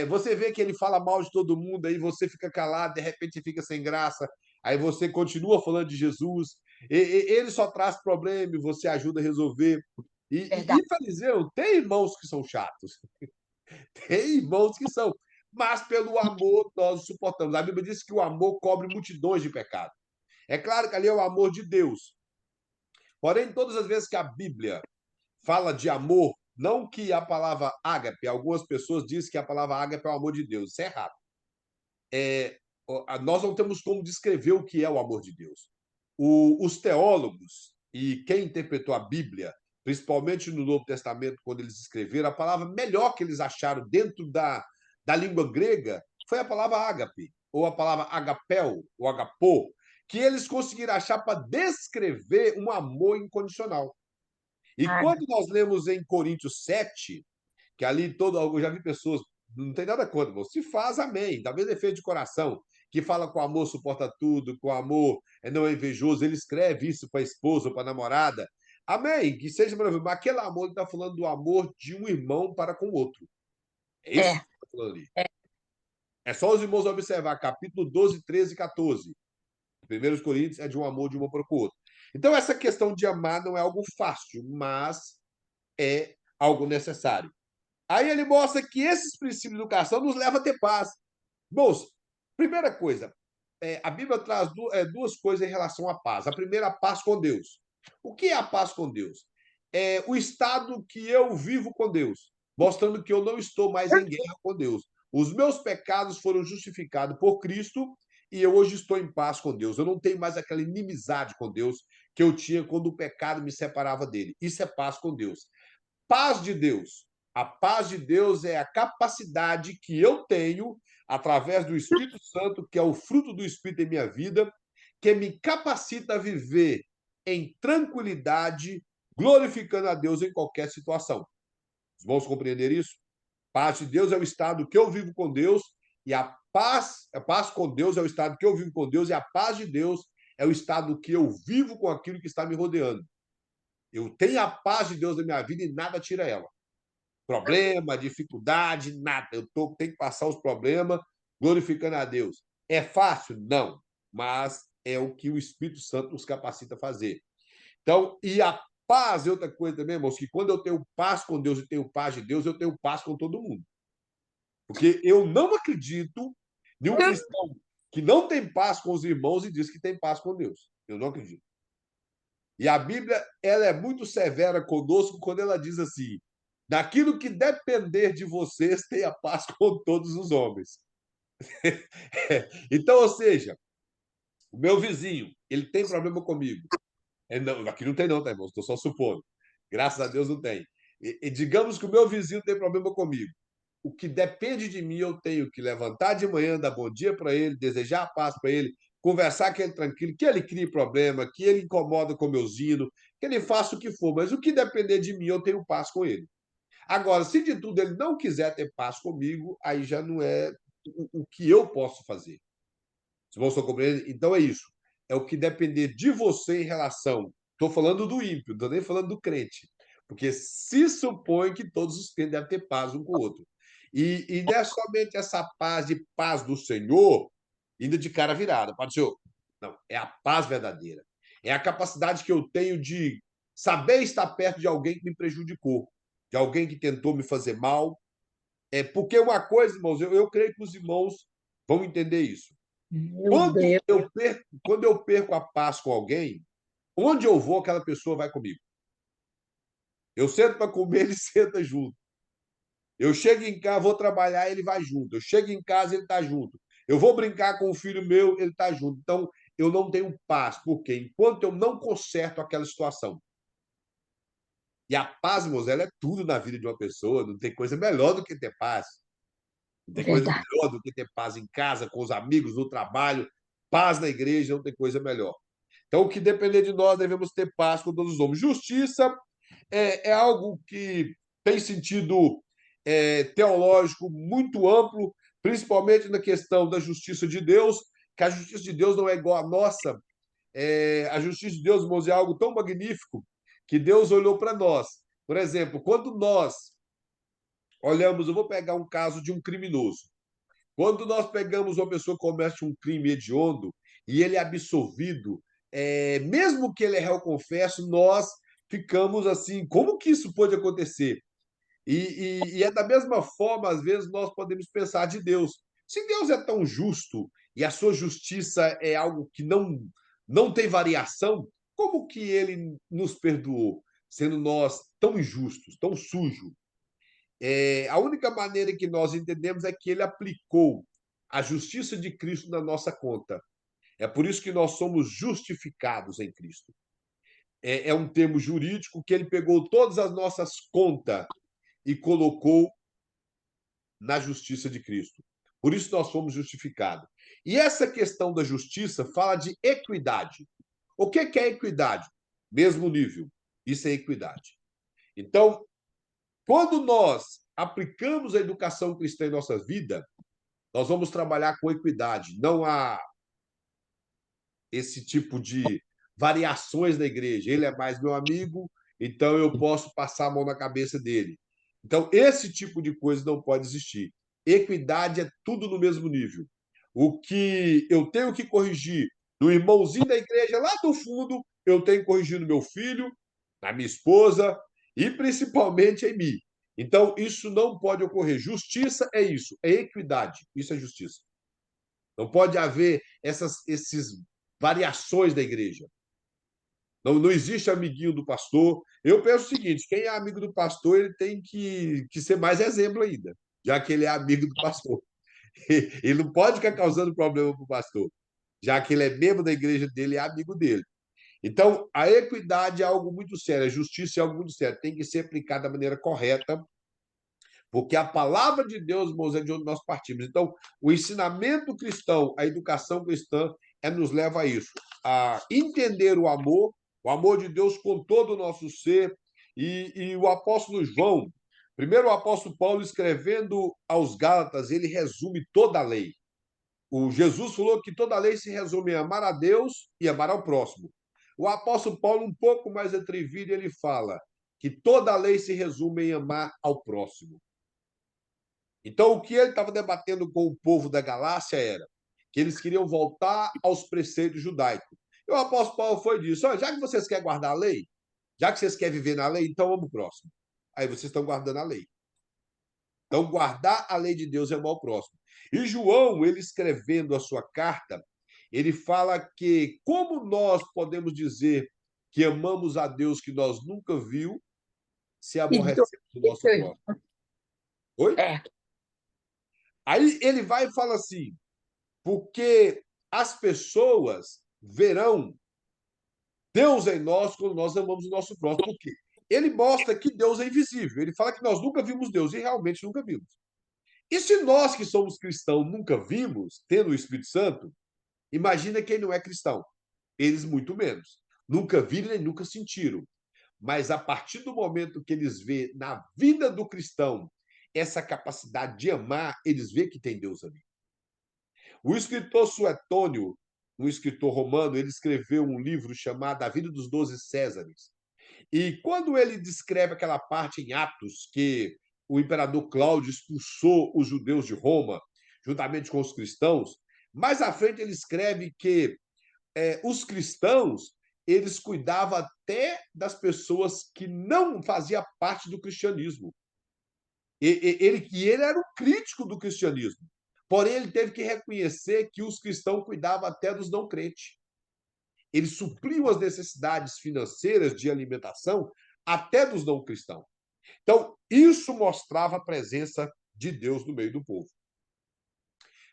Você vê que ele fala mal de todo mundo, aí você fica calado, de repente fica sem graça, aí você continua falando de Jesus. Ele só traz problema e você ajuda a resolver. verdade. Infelizmente, tem irmãos que são chatos, tem irmãos que são, mas pelo amor nós suportamos. A Bíblia diz que o amor cobre multidões de pecados. É claro que ali é o amor de Deus. Porém, todas as vezes que a Bíblia fala de amor, não que a palavra ágape, algumas pessoas dizem que a palavra ágape é o amor de Deus. Isso é errado. Nós não temos como descrever o que é o amor de Deus. Os teólogos e quem interpretou a Bíblia, principalmente no Novo Testamento, quando eles escreveram, a palavra melhor que eles acharam dentro da língua grega foi a palavra ágape, ou a palavra agapel, ou agapô, que eles conseguiram achar para descrever um amor incondicional. E Ah, quando nós lemos em Coríntios 7, que ali todo, eu já vi pessoas, não tem nada contra, irmão, se faz, amém, talvez defeito de coração, que fala com amor suporta tudo, com amor não é invejoso, ele escreve isso para a esposa ou para a namorada, amém, que seja maravilhoso, mas aquele amor, ele está falando do amor de um irmão para com o outro, é isso que é, está falando ali. é, É só os irmãos observar, capítulo 12, 13 e 14, 1 Coríntios é de um amor de uma para o outro. Então, essa questão de amar não é algo fácil, mas é algo necessário. Aí ele mostra que esses princípios de educação nos levam a ter paz. Bom, primeira coisa, a Bíblia traz duas coisas em relação à paz. A primeira, a paz com Deus. O que é a paz com Deus? É o estado que eu vivo com Deus, mostrando que eu não estou mais em guerra com Deus. Os meus pecados foram justificados por Cristo e eu hoje estou em paz com Deus. Eu não tenho mais aquela inimizade com Deus que eu tinha quando o pecado me separava dele. Isso é paz com Deus. Paz de Deus. A paz de Deus é a capacidade que eu tenho, através do Espírito Santo, que é o fruto do Espírito em minha vida, que me capacita a viver em tranquilidade, glorificando a Deus em qualquer situação. Vamos compreender isso? Paz de Deus é o estado que eu vivo com Deus, e a paz com Deus é o estado que eu vivo com Deus, e a paz de Deus é o estado que eu vivo com aquilo que está me rodeando. Eu tenho a paz de Deus na minha vida e nada tira ela. Problema, dificuldade, nada. Tenho que passar os problemas glorificando a Deus. É fácil? Não. Mas é o que o Espírito Santo nos capacita a fazer. Então, e a paz é outra coisa também, irmãos, que quando eu tenho paz com Deus e tenho paz de Deus, eu tenho paz com todo mundo. Porque eu não acredito em um cristão que não tem paz com os irmãos e diz que tem paz com Deus. Eu não acredito. E a Bíblia, ela é muito severa conosco quando ela diz assim: naquilo que depender de vocês, tenha paz com todos os homens. Então, ou seja, o meu vizinho, ele tem problema comigo. Não, aqui não tem não, tá, irmão? Estou só supondo. Graças a Deus não tem. E digamos que o meu vizinho tem problema comigo. O que depende de mim, eu tenho que levantar de manhã, dar bom dia para ele, desejar a paz para ele, conversar com ele tranquilo, que ele crie problema, que ele incomoda com o meu zino, que ele faça o que for, mas o que depender de mim, eu tenho paz com ele. Agora, se de tudo ele não quiser ter paz comigo, aí já não é o que eu posso fazer. Se você compreende? Então é isso. É o que depender de você em relação. Estou falando do ímpio, não estou nem falando do crente. Porque se supõe que todos os crentes devem ter paz um com o outro. E não é somente essa paz do Senhor, indo de cara virada. Pode ser. Não, é a paz verdadeira. É a capacidade que eu tenho de saber estar perto de alguém que me prejudicou, de alguém que tentou me fazer mal. É porque uma coisa, irmãos, eu creio que os irmãos vão entender isso. Meu Deus. Quando eu perco a paz com alguém, onde eu vou, aquela pessoa vai comigo. Eu sento para comer, ele senta junto. Eu chego em casa, vou trabalhar, ele vai junto. Eu chego em casa, ele está junto. Eu vou brincar com o filho meu, ele está junto. Então, eu não tenho paz, porque enquanto eu não conserto aquela situação, e a paz, meus, ela é tudo na vida de uma pessoa, não tem coisa melhor do que ter paz. Não tem coisa Verdade. melhor do que ter paz em casa, com os amigos, no trabalho, paz na igreja, não tem coisa melhor. Então, o que depender de nós, devemos ter paz com todos os homens. Justiça é algo que tem sentido teológico muito amplo, principalmente na questão da justiça de Deus, que a justiça de Deus não é igual à nossa. A justiça de Deus, irmãos, é algo tão magnífico que Deus olhou para nós. Por exemplo, quando nós olhamos, eu vou pegar um caso de um criminoso. Quando nós pegamos uma pessoa que comete um crime hediondo e ele é absolvido, mesmo que ele é réu confesso, nós ficamos assim, como que isso pode acontecer? E é da mesma forma, às vezes, nós podemos pensar de Deus. Se Deus é tão justo e a sua justiça é algo que não tem variação, como que ele nos perdoou, sendo nós tão injustos, tão sujos? A única maneira que nós entendemos é que ele aplicou a justiça de Cristo na nossa conta. É por isso que nós somos justificados em Cristo. É um termo jurídico que ele pegou todas as nossas contas e colocou na justiça de Cristo. Por isso nós fomos justificados. E essa questão da justiça fala de equidade. O que é equidade? Mesmo nível. Isso é equidade. Então, quando nós aplicamos a educação cristã em nossa vida, nós vamos trabalhar com equidade. Não há esse tipo de variações na igreja. Ele é mais meu amigo, então eu posso passar a mão na cabeça dele. Então, esse tipo de coisa não pode existir. Equidade é tudo no mesmo nível. O que eu tenho que corrigir no irmãozinho da igreja lá do fundo, eu tenho que corrigir no meu filho, na minha esposa e principalmente em mim. Então, isso não pode ocorrer. Justiça é isso, é equidade. Isso é justiça. Não pode haver esses variações da igreja. Não existe amiguinho do pastor. Eu penso o seguinte: quem é amigo do pastor, ele tem que ser mais exemplo ainda, já que ele é amigo do pastor. Ele não pode ficar causando problema para o pastor, já que ele é membro da igreja dele, é amigo dele. Então, a equidade é algo muito sério, a justiça é algo muito sério, tem que ser aplicada da maneira correta, porque a palavra de Deus, irmãos, é de onde nós partimos. Então, o ensinamento cristão, a educação cristã, nos leva a isso, a entender o amor de Deus com todo o nosso ser. E o apóstolo João, primeiro o apóstolo Paulo escrevendo aos Gálatas, ele resume toda a lei. O Jesus falou que toda a lei se resume em amar a Deus e amar ao próximo. O apóstolo Paulo, um pouco mais atrevido, ele fala que toda a lei se resume em amar ao próximo. Então, o que ele estava debatendo com o povo da Galácia era que eles queriam voltar aos preceitos judaicos. E o apóstolo Paulo foi disso: olha, já que vocês querem guardar a lei, já que vocês querem viver na lei, então vamos pro próximo. Aí vocês estão guardando a lei. Então, guardar a lei de Deus é amar o próximo. E João, ele escrevendo a sua carta, ele fala que como nós podemos dizer que amamos a Deus que nós nunca viu se E aborrecemos o nosso doido. próximo? Oi? É. Aí ele vai e fala assim: porque as pessoas verão Deus em nós quando nós amamos o nosso próximo. Por quê? ele mostra que Deus é invisível. Ele fala que nós nunca vimos Deus, e realmente nunca vimos. E se nós que somos cristãos nunca vimos, tendo o Espírito Santo, imagina quem não é cristão. Eles muito menos. Nunca viram nem nunca sentiram. Mas a partir do momento que eles vê na vida do cristão essa capacidade de amar, eles vê que tem Deus ali. O escritor Suetônio, um escritor romano, ele escreveu um livro chamado A Vida dos Doze Césares. E quando ele descreve aquela parte em Atos que o imperador Cláudio expulsou os judeus de Roma, juntamente com os cristãos, mais à frente ele escreve que os cristãos eles cuidavam até das pessoas que não faziam parte do cristianismo. Ele era um crítico do cristianismo. Porém, ele teve que reconhecer que os cristãos cuidavam até dos não crentes. Eles supriam as necessidades financeiras de alimentação até dos não cristãos. Então, isso mostrava a presença de Deus no meio do povo.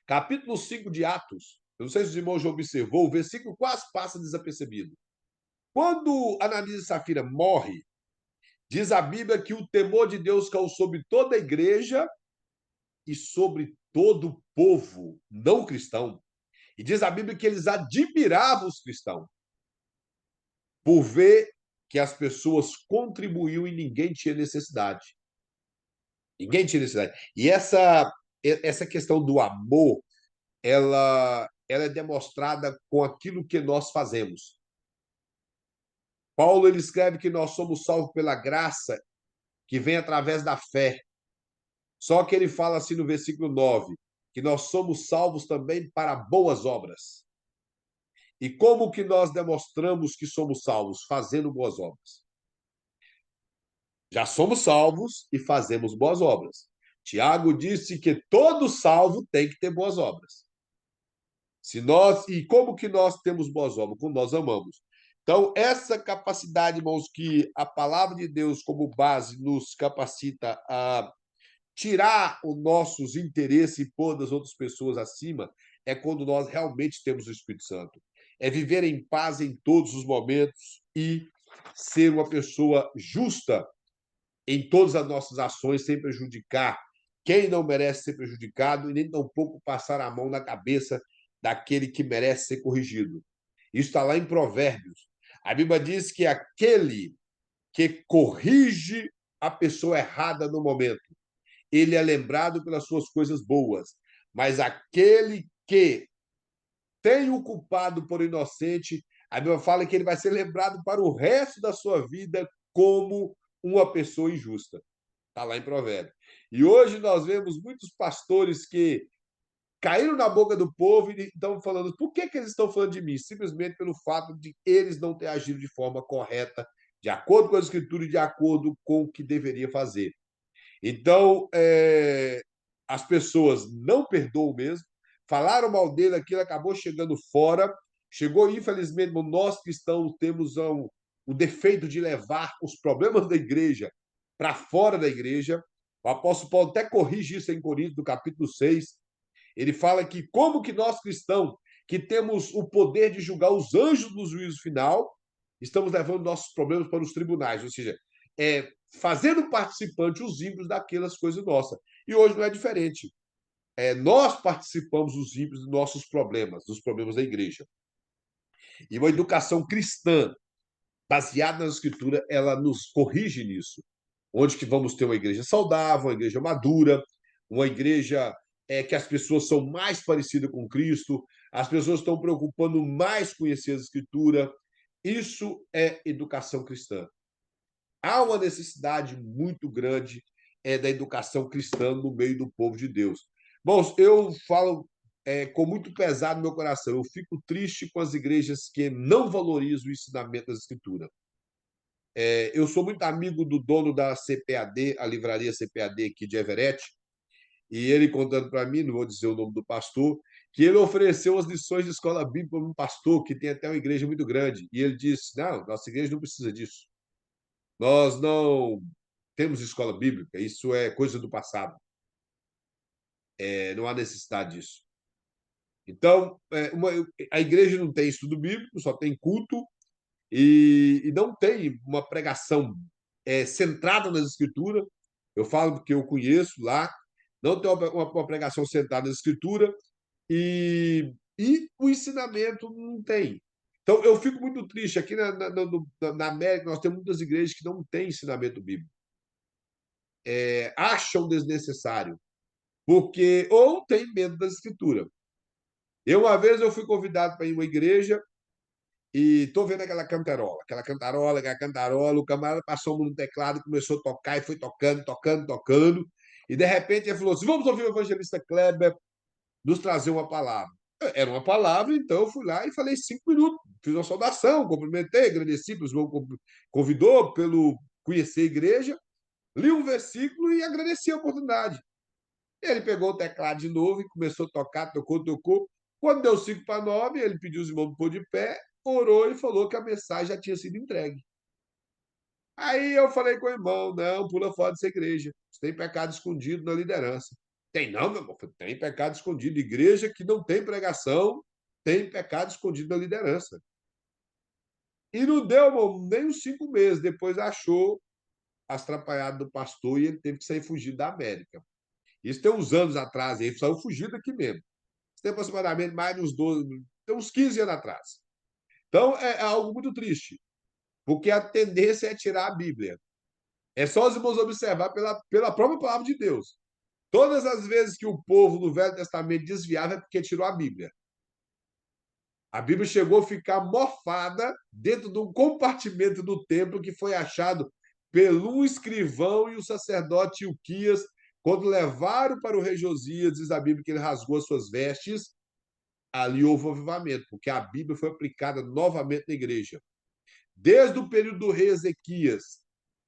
Capítulo 5 de Atos, eu não sei se os irmãos já observou, o versículo quase passa desapercebido. Quando Ananias e Safira morre, diz a Bíblia que o temor de Deus caiu sobre toda a igreja e sobre todo o povo não cristão. E diz a Bíblia que eles admiravam os cristãos por ver que as pessoas contribuíam e ninguém tinha necessidade. Ninguém tinha necessidade. E essa questão do amor, ela é demonstrada com aquilo que nós fazemos. Paulo ele escreve que nós somos salvos pela graça que vem através da fé. Só que ele fala assim no versículo 9, que nós somos salvos também para boas obras. E como que nós demonstramos que somos salvos? Fazendo boas obras. Já somos salvos e fazemos boas obras. Tiago disse que todo salvo tem que ter boas obras. E como que nós temos boas obras? Como nós amamos. Então, essa capacidade, irmãos, que a palavra de Deus como base nos capacita a tirar os nossos interesses e pôr das outras pessoas acima, é quando nós realmente temos o Espírito Santo. É viver em paz em todos os momentos e ser uma pessoa justa em todas as nossas ações, sem prejudicar quem não merece ser prejudicado e nem tampouco passar a mão na cabeça daquele que merece ser corrigido. Isso está lá em Provérbios. A Bíblia diz que aquele que corrige a pessoa errada no momento, ele é lembrado pelas suas coisas boas. Mas aquele que tem o culpado por inocente, a Bíblia fala que ele vai ser lembrado para o resto da sua vida como uma pessoa injusta. Está lá em Provérbios. E hoje nós vemos muitos pastores que caíram na boca do povo e estão falando, por que eles estão falando de mim? Simplesmente pelo fato de eles não terem agido de forma correta, de acordo com a Escritura e de acordo com o que deveria fazer. Então, as pessoas não perdoam mesmo, falaram mal dele, aquilo acabou chegando fora, chegou, infelizmente, nós cristãos temos o defeito de levar os problemas da igreja para fora da igreja. O apóstolo Paulo até corrige isso em Coríntios, no capítulo 6. Ele fala que como que nós cristãos, que temos o poder de julgar os anjos no juízo final, estamos levando nossos problemas para os tribunais, ou seja, fazendo participante os ímpios daquelas coisas nossas. E hoje não é diferente. Nós participamos os ímpios dos nossos problemas, dos problemas da igreja. E uma educação cristã, baseada na Escritura, ela nos corrige nisso. Onde que vamos ter uma igreja saudável, uma igreja madura, uma igreja que as pessoas são mais parecidas com Cristo, as pessoas estão preocupando mais com conhecer a Escritura. Isso é educação cristã. Há uma necessidade muito grande da educação cristã no meio do povo de Deus. Bom, eu falo com muito pesar no meu coração. Eu fico triste com as igrejas que não valorizam o ensinamento da Escritura. Eu sou muito amigo do dono da CPAD, a livraria CPAD aqui de Everett, e ele contando para mim, não vou dizer o nome do pastor, que ele ofereceu as lições de escola bíblica para um pastor que tem até uma igreja muito grande. E ele disse: Não, nossa igreja não precisa disso. Nós não temos escola bíblica, isso é coisa do passado. Não há necessidade disso. Então, a igreja não tem estudo bíblico, só tem culto e não tem uma pregação centrada nas Escrituras. Eu falo porque eu conheço lá. Não tem uma pregação centrada nas Escrituras e o ensinamento não tem. Então, eu fico muito triste. Aqui na América, nós temos muitas igrejas que não têm ensinamento bíblico. Acham desnecessário, porque ou tem medo da Escritura. Uma vez eu fui convidado para ir a uma igreja e estou vendo aquela cantarola, o camarada passou no teclado, começou a tocar e foi tocando, tocando, tocando, e de repente ele falou assim: vamos ouvir o evangelista Kleber nos trazer uma palavra. Era uma palavra, então eu fui lá e falei 5 minutos, fiz uma saudação, cumprimentei, agradeci pelo meu convidou, pelo conhecer a igreja, li um versículo e agradeci a oportunidade. Ele pegou o teclado de novo e começou a tocar, tocou, tocou. Quando deu 5 para 9, ele pediu os irmãos para pôr de pé, orou e falou que a mensagem já tinha sido entregue. Aí eu falei com o irmão: não, pula fora dessa igreja. Você tem pecado escondido na liderança. Tem não, meu irmão? Tem pecado escondido. Igreja que não tem pregação tem pecado escondido na liderança. E não deu, irmão, nem uns 5 meses. Depois achou as atrapalhadas do pastor e ele teve que sair fugido da América. Isso tem uns anos atrás, ele saiu fugido aqui mesmo. Isso tem aproximadamente mais de uns 12, tem uns 15 anos atrás. Então, é algo muito triste, porque a tendência é tirar a Bíblia. É só os irmãos observar pela própria palavra de Deus. Todas as vezes que o povo do Velho Testamento desviava é porque tirou a Bíblia. A Bíblia chegou a ficar mofada dentro de um compartimento do templo que foi achado pelo escrivão e o sacerdote Ilquias. Quando levaram para o rei Josias, diz a Bíblia que ele rasgou as suas vestes. Ali houve um avivamento, porque a Bíblia foi aplicada novamente na igreja. Desde o período do rei Ezequias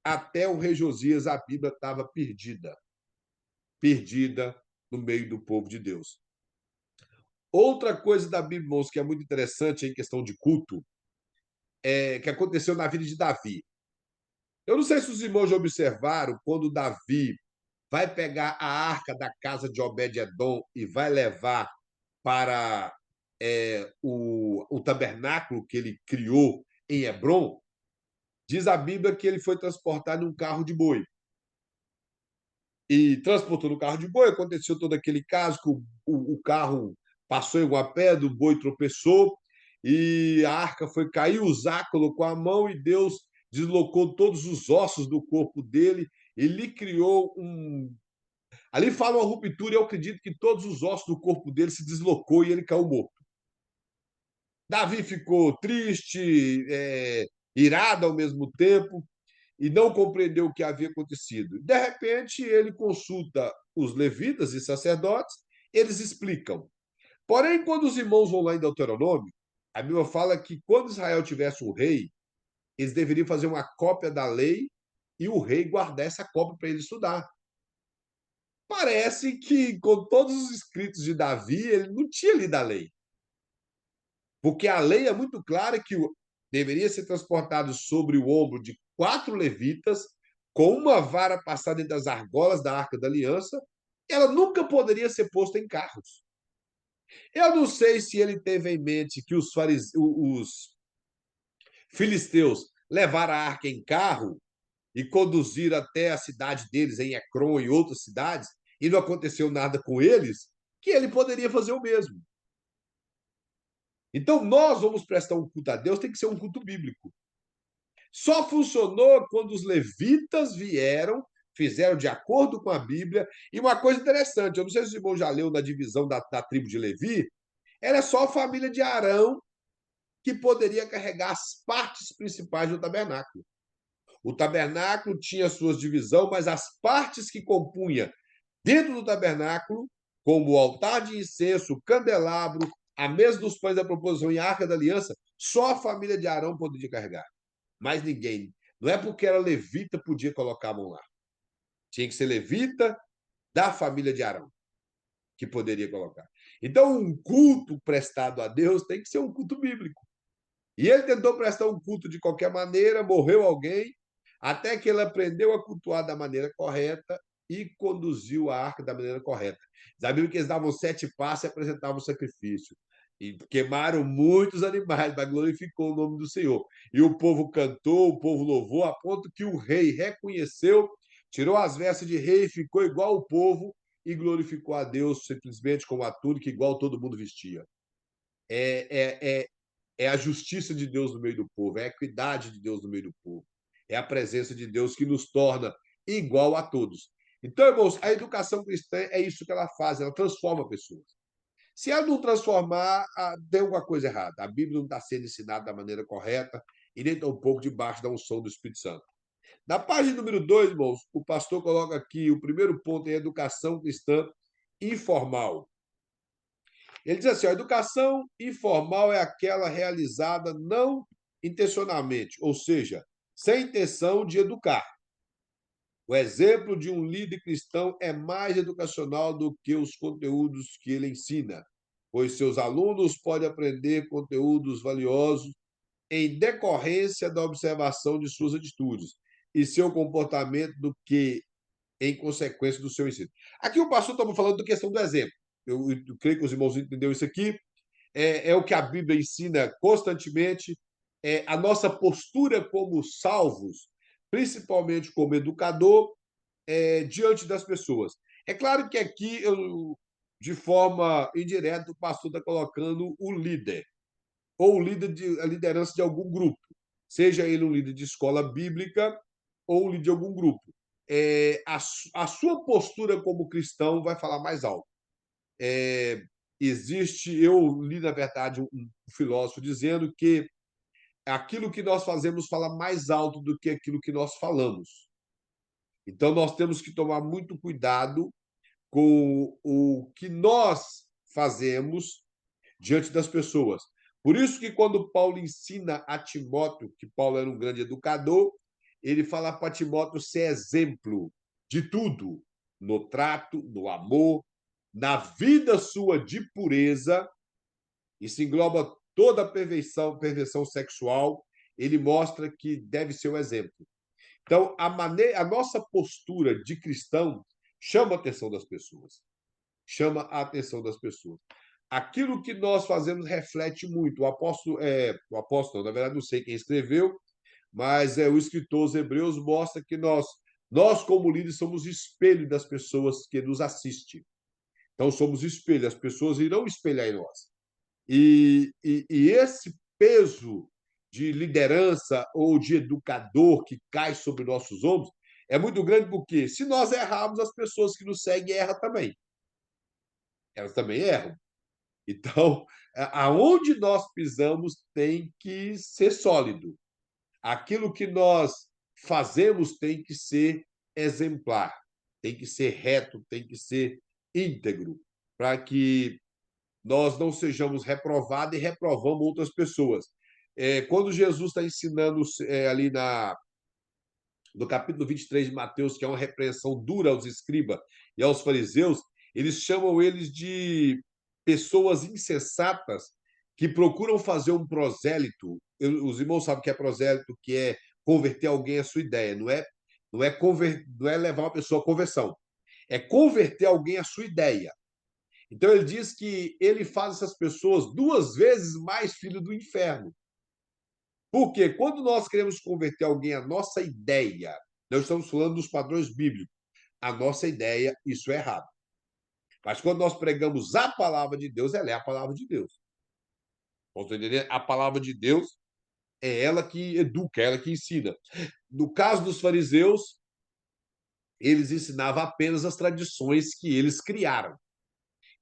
até o rei Josias, a Bíblia estava perdida. Perdida no meio do povo de Deus. Outra coisa da Bíblia, irmãos, que é muito interessante em questão de culto, é que aconteceu na vida de Davi. Eu não sei se os irmãos já observaram quando Davi vai pegar a arca da casa de Obed-Edom e vai levar para o tabernáculo que ele criou em Hebron. Diz a Bíblia que ele foi transportado em um carro de boi. E transportou no carro de boi, aconteceu todo aquele caso que o carro passou em uma pedra, o boi tropeçou e a arca foi cair, Uzá colocou a mão e Deus deslocou todos os ossos do corpo dele e lhe criou um... Ali fala uma ruptura e eu acredito que todos os ossos do corpo dele se deslocou e ele caiu morto. Davi ficou triste, irado ao mesmo tempo, e não compreendeu o que havia acontecido. De repente, ele consulta os levitas e sacerdotes, eles explicam. Porém, quando os irmãos vão lá em Deuteronômio, a Bíblia fala que quando Israel tivesse um rei, eles deveriam fazer uma cópia da lei e o rei guardar essa cópia para ele estudar. Parece que, com todos os escritos de Davi, ele não tinha lido a lei. Porque a lei é muito clara que deveria ser transportado sobre o ombro de 4 levitas, com uma vara passada entre as argolas da Arca da Aliança, ela nunca poderia ser posta em carros. Eu não sei se ele teve em mente que os filisteus levaram a arca em carro e conduziram até a cidade deles, em Ecrom e outras cidades, e não aconteceu nada com eles, que ele poderia fazer o mesmo. Então, nós vamos prestar um culto a Deus, tem que ser um culto bíblico. Só funcionou quando os levitas vieram, fizeram de acordo com a Bíblia. E uma coisa interessante, eu não sei se o irmão já leu na divisão da tribo de Levi, era só a família de Arão que poderia carregar as partes principais do tabernáculo. O tabernáculo tinha suas divisões, mas as partes que compunha dentro do tabernáculo, como o altar de incenso, o candelabro, a mesa dos pães da proposição e a arca da aliança, só a família de Arão poderia carregar. Mais ninguém. Não é porque era levita podia colocar a mão lá. Tinha que ser levita da família de Arão que poderia colocar. Então, um culto prestado a Deus tem que ser um culto bíblico. E ele tentou prestar um culto de qualquer maneira, morreu alguém, até que ele aprendeu a cultuar da maneira correta e conduziu a arca da maneira correta. A Bíblia que eles davam 7 passos e apresentavam o sacrifício. E queimaram muitos animais, mas glorificou o nome do Senhor. E o povo cantou, o povo louvou, a ponto que o rei reconheceu, tirou as vestes de rei, ficou igual o povo e glorificou a Deus simplesmente com a túnica igual todo mundo vestia. É a justiça de Deus no meio do povo, é a equidade de Deus no meio do povo, é a presença de Deus que nos torna igual a todos. Então, irmãos, a educação cristã é isso que ela faz, ela transforma pessoas. Se ela não transformar, tem alguma coisa errada. A Bíblia não está sendo ensinada da maneira correta e nem tampouco debaixo da unção do Espírito Santo. Na página número 2, irmãos, o pastor coloca aqui o primeiro ponto é educação cristã informal. Ele diz assim: a educação informal é aquela realizada não intencionalmente, ou seja, sem intenção de educar. O exemplo de um líder cristão é mais educacional do que os conteúdos que ele ensina, pois seus alunos podem aprender conteúdos valiosos em decorrência da observação de suas atitudes e seu comportamento do que em consequência do seu ensino. Aqui o pastor estava falando da questão do exemplo. Eu creio que os irmãos entenderam isso aqui. É o que a Bíblia ensina constantemente. A nossa postura como salvos, principalmente como educador, diante das pessoas. É claro que aqui, de forma indireta, o pastor está colocando o líder, ou a liderança de algum grupo, seja ele um líder de escola bíblica ou um líder de algum grupo. A sua postura como cristão vai falar mais alto. É, eu li, na verdade, um filósofo dizendo que aquilo que nós fazemos fala mais alto do que aquilo que nós falamos. Então, nós temos que tomar muito cuidado com o que nós fazemos diante das pessoas. Por isso que quando Paulo ensina a Timóteo, que Paulo era um grande educador, ele fala para Timóteo ser exemplo de tudo, no trato, no amor, na vida sua de pureza. Isso engloba toda a perversão sexual. Ele mostra que deve ser o exemplo. Então, a nossa postura de cristão chama a atenção das pessoas. Chama a atenção das pessoas. Aquilo que nós fazemos reflete muito. O apóstolo, na verdade, não sei quem escreveu, mas o escritor aos Hebreus mostra que nós como líderes, somos espelho das pessoas que nos assistem. Então, somos espelho, as pessoas irão espelhar em nós. E esse peso de liderança ou de educador que cai sobre nossos ombros é muito grande, porque se nós errarmos, as pessoas que nos seguem erram também. Elas também erram. Então, aonde nós pisamos tem que ser sólido. Aquilo que nós fazemos tem que ser exemplar, tem que ser reto, tem que ser íntegro, para que nós não sejamos reprovados e reprovamos outras pessoas. Quando Jesus está ensinando ali no capítulo 23 de Mateus, que é uma repreensão dura aos escribas e aos fariseus, eles chamam eles de pessoas insensatas que procuram fazer um prosélito. Os irmãos sabem o que é prosélito, que é converter alguém à sua ideia, não é levar uma pessoa à conversão, é converter alguém à sua ideia. Então ele diz que ele faz essas pessoas duas vezes mais filho do inferno. Porque quando nós queremos converter alguém à nossa ideia, nós estamos falando dos padrões bíblicos, a nossa ideia, isso é errado. Mas quando nós pregamos a palavra de Deus, ela é a palavra de Deus. Posso entender? A palavra de Deus é ela que educa, é ela que ensina. No caso dos fariseus, eles ensinavam apenas as tradições que eles criaram.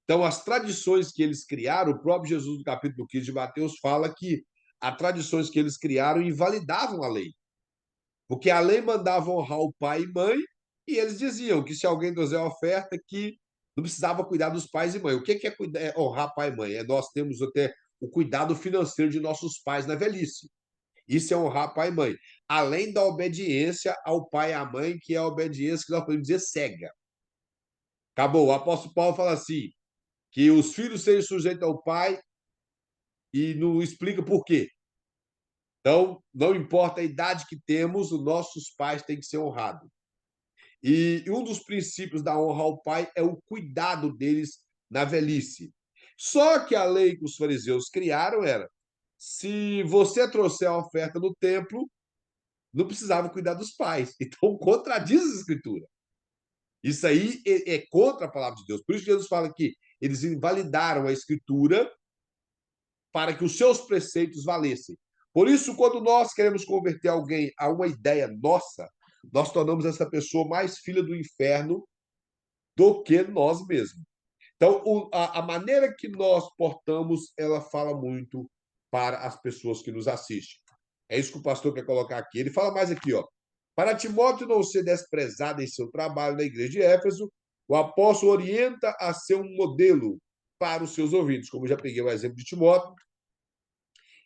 Então, as tradições que eles criaram, o próprio Jesus, no capítulo 15 de Mateus, fala que as tradições que eles criaram invalidavam a lei. Porque a lei mandava honrar o pai e mãe, e eles diziam que se alguém fizer uma oferta, que não precisava cuidar dos pais e mãe. O que é honrar pai e mãe? Nós temos até o cuidado financeiro de nossos pais na velhice. Isso é honrar pai e mãe. Além da obediência ao pai e à mãe, que é a obediência que nós podemos dizer cega. Acabou. O apóstolo Paulo fala assim, que os filhos sejam sujeitos ao pai e não explica por quê. Então, não importa a idade que temos, os nossos pais têm que ser honrados. E um dos princípios da honra ao pai é o cuidado deles na velhice. Só que a lei que os fariseus criaram era: se você trouxer a oferta no templo, não precisava cuidar dos pais. Então, contradiz a Escritura. Isso aí é contra a palavra de Deus. Por isso que Jesus fala que eles invalidaram a Escritura para que os seus preceitos valessem. Por isso, quando nós queremos converter alguém a uma ideia nossa, nós tornamos essa pessoa mais filha do inferno do que nós mesmos. Então, a maneira que nós portamos, ela fala muito para as pessoas que nos assistem. É isso que o pastor quer colocar aqui. Ele fala mais aqui, ó. Para Timóteo não ser desprezado em seu trabalho na igreja de Éfeso, o apóstolo orienta a ser um modelo para os seus ouvintes. Como eu já peguei o exemplo de Timóteo,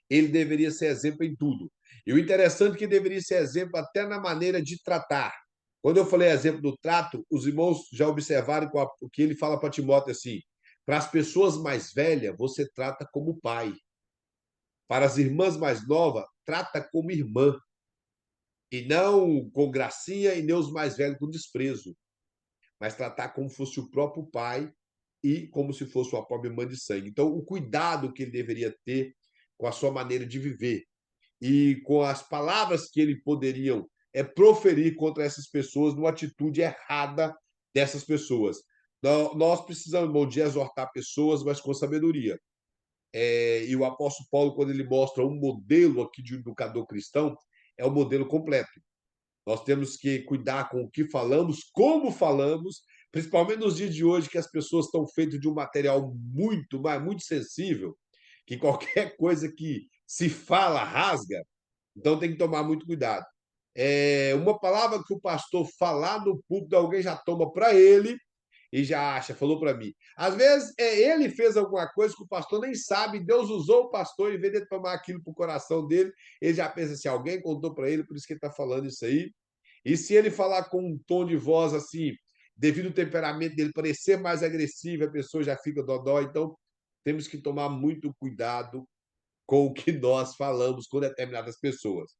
ele deveria ser exemplo em tudo. E o interessante é que deveria ser exemplo até na maneira de tratar. Quando eu falei exemplo do trato, os irmãos já observaram o que ele fala para Timóteo assim: para as pessoas mais velhas, você trata como pai. Para as irmãs mais novas, trata como irmã. E não com gracinha e nem os mais velhos com desprezo. Mas tratar como fosse o próprio pai e como se fosse uma própria irmã de sangue. Então, o cuidado que ele deveria ter com a sua maneira de viver e com as palavras que ele poderiam proferir contra essas pessoas numa atitude errada dessas pessoas. Nós precisamos, irmão, de exortar pessoas, mas com sabedoria. E o apóstolo Paulo, quando ele mostra um modelo aqui de um educador cristão, é o modelo completo. Nós temos que cuidar com o que falamos, como falamos, principalmente nos dias de hoje, que as pessoas estão feitas de um material muito, mas muito sensível, que qualquer coisa que se fala rasga. Então tem que tomar muito cuidado. Uma palavra que o pastor falar no púlpito, alguém já toma para ele e já acha, falou para mim. Às vezes ele fez alguma coisa que o pastor nem sabe, Deus usou o pastor, em vez de tomar aquilo para o coração dele, ele já pensa assim: alguém contou para ele, por isso que ele está falando isso aí. E se ele falar com um tom de voz assim, devido ao temperamento dele parecer mais agressivo, a pessoa já fica dodó. Então temos que tomar muito cuidado com o que nós falamos com determinadas pessoas.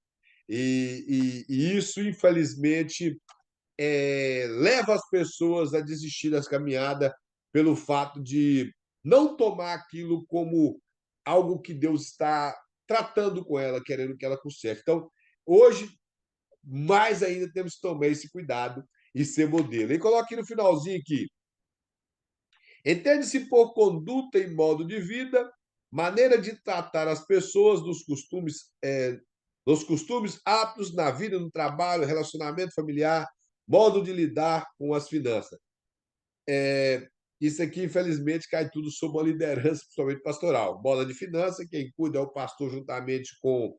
E isso, infelizmente, leva as pessoas a desistir das caminhadas pelo fato de não tomar aquilo como algo que Deus está tratando com ela, querendo que ela conserte. Então, hoje, mais ainda temos que tomar esse cuidado e ser modelo. E coloque no finalzinho aqui: entende-se por conduta e modo de vida, maneira de tratar as pessoas, dos costumes, hábitos na vida, no trabalho, relacionamento familiar, modo de lidar com as finanças. Isso aqui, infelizmente, cai tudo sob a liderança, principalmente pastoral. Bola de finanças, quem cuida é o pastor juntamente com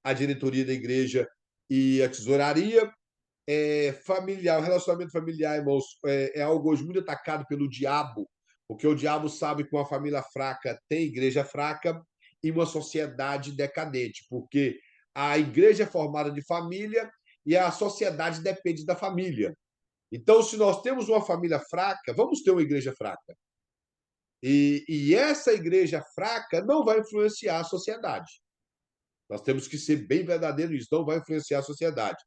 a diretoria da igreja e a tesouraria. Familiar, o relacionamento familiar, irmãos, é algo hoje muito atacado pelo diabo, porque o diabo sabe que uma família fraca tem igreja fraca e uma sociedade decadente, porque a igreja é formada de família e a sociedade depende da família. Então, se nós temos uma família fraca, vamos ter uma igreja fraca. E essa igreja fraca não vai influenciar a sociedade. Nós temos que ser bem verdadeiros nisso, não vai influenciar a sociedade.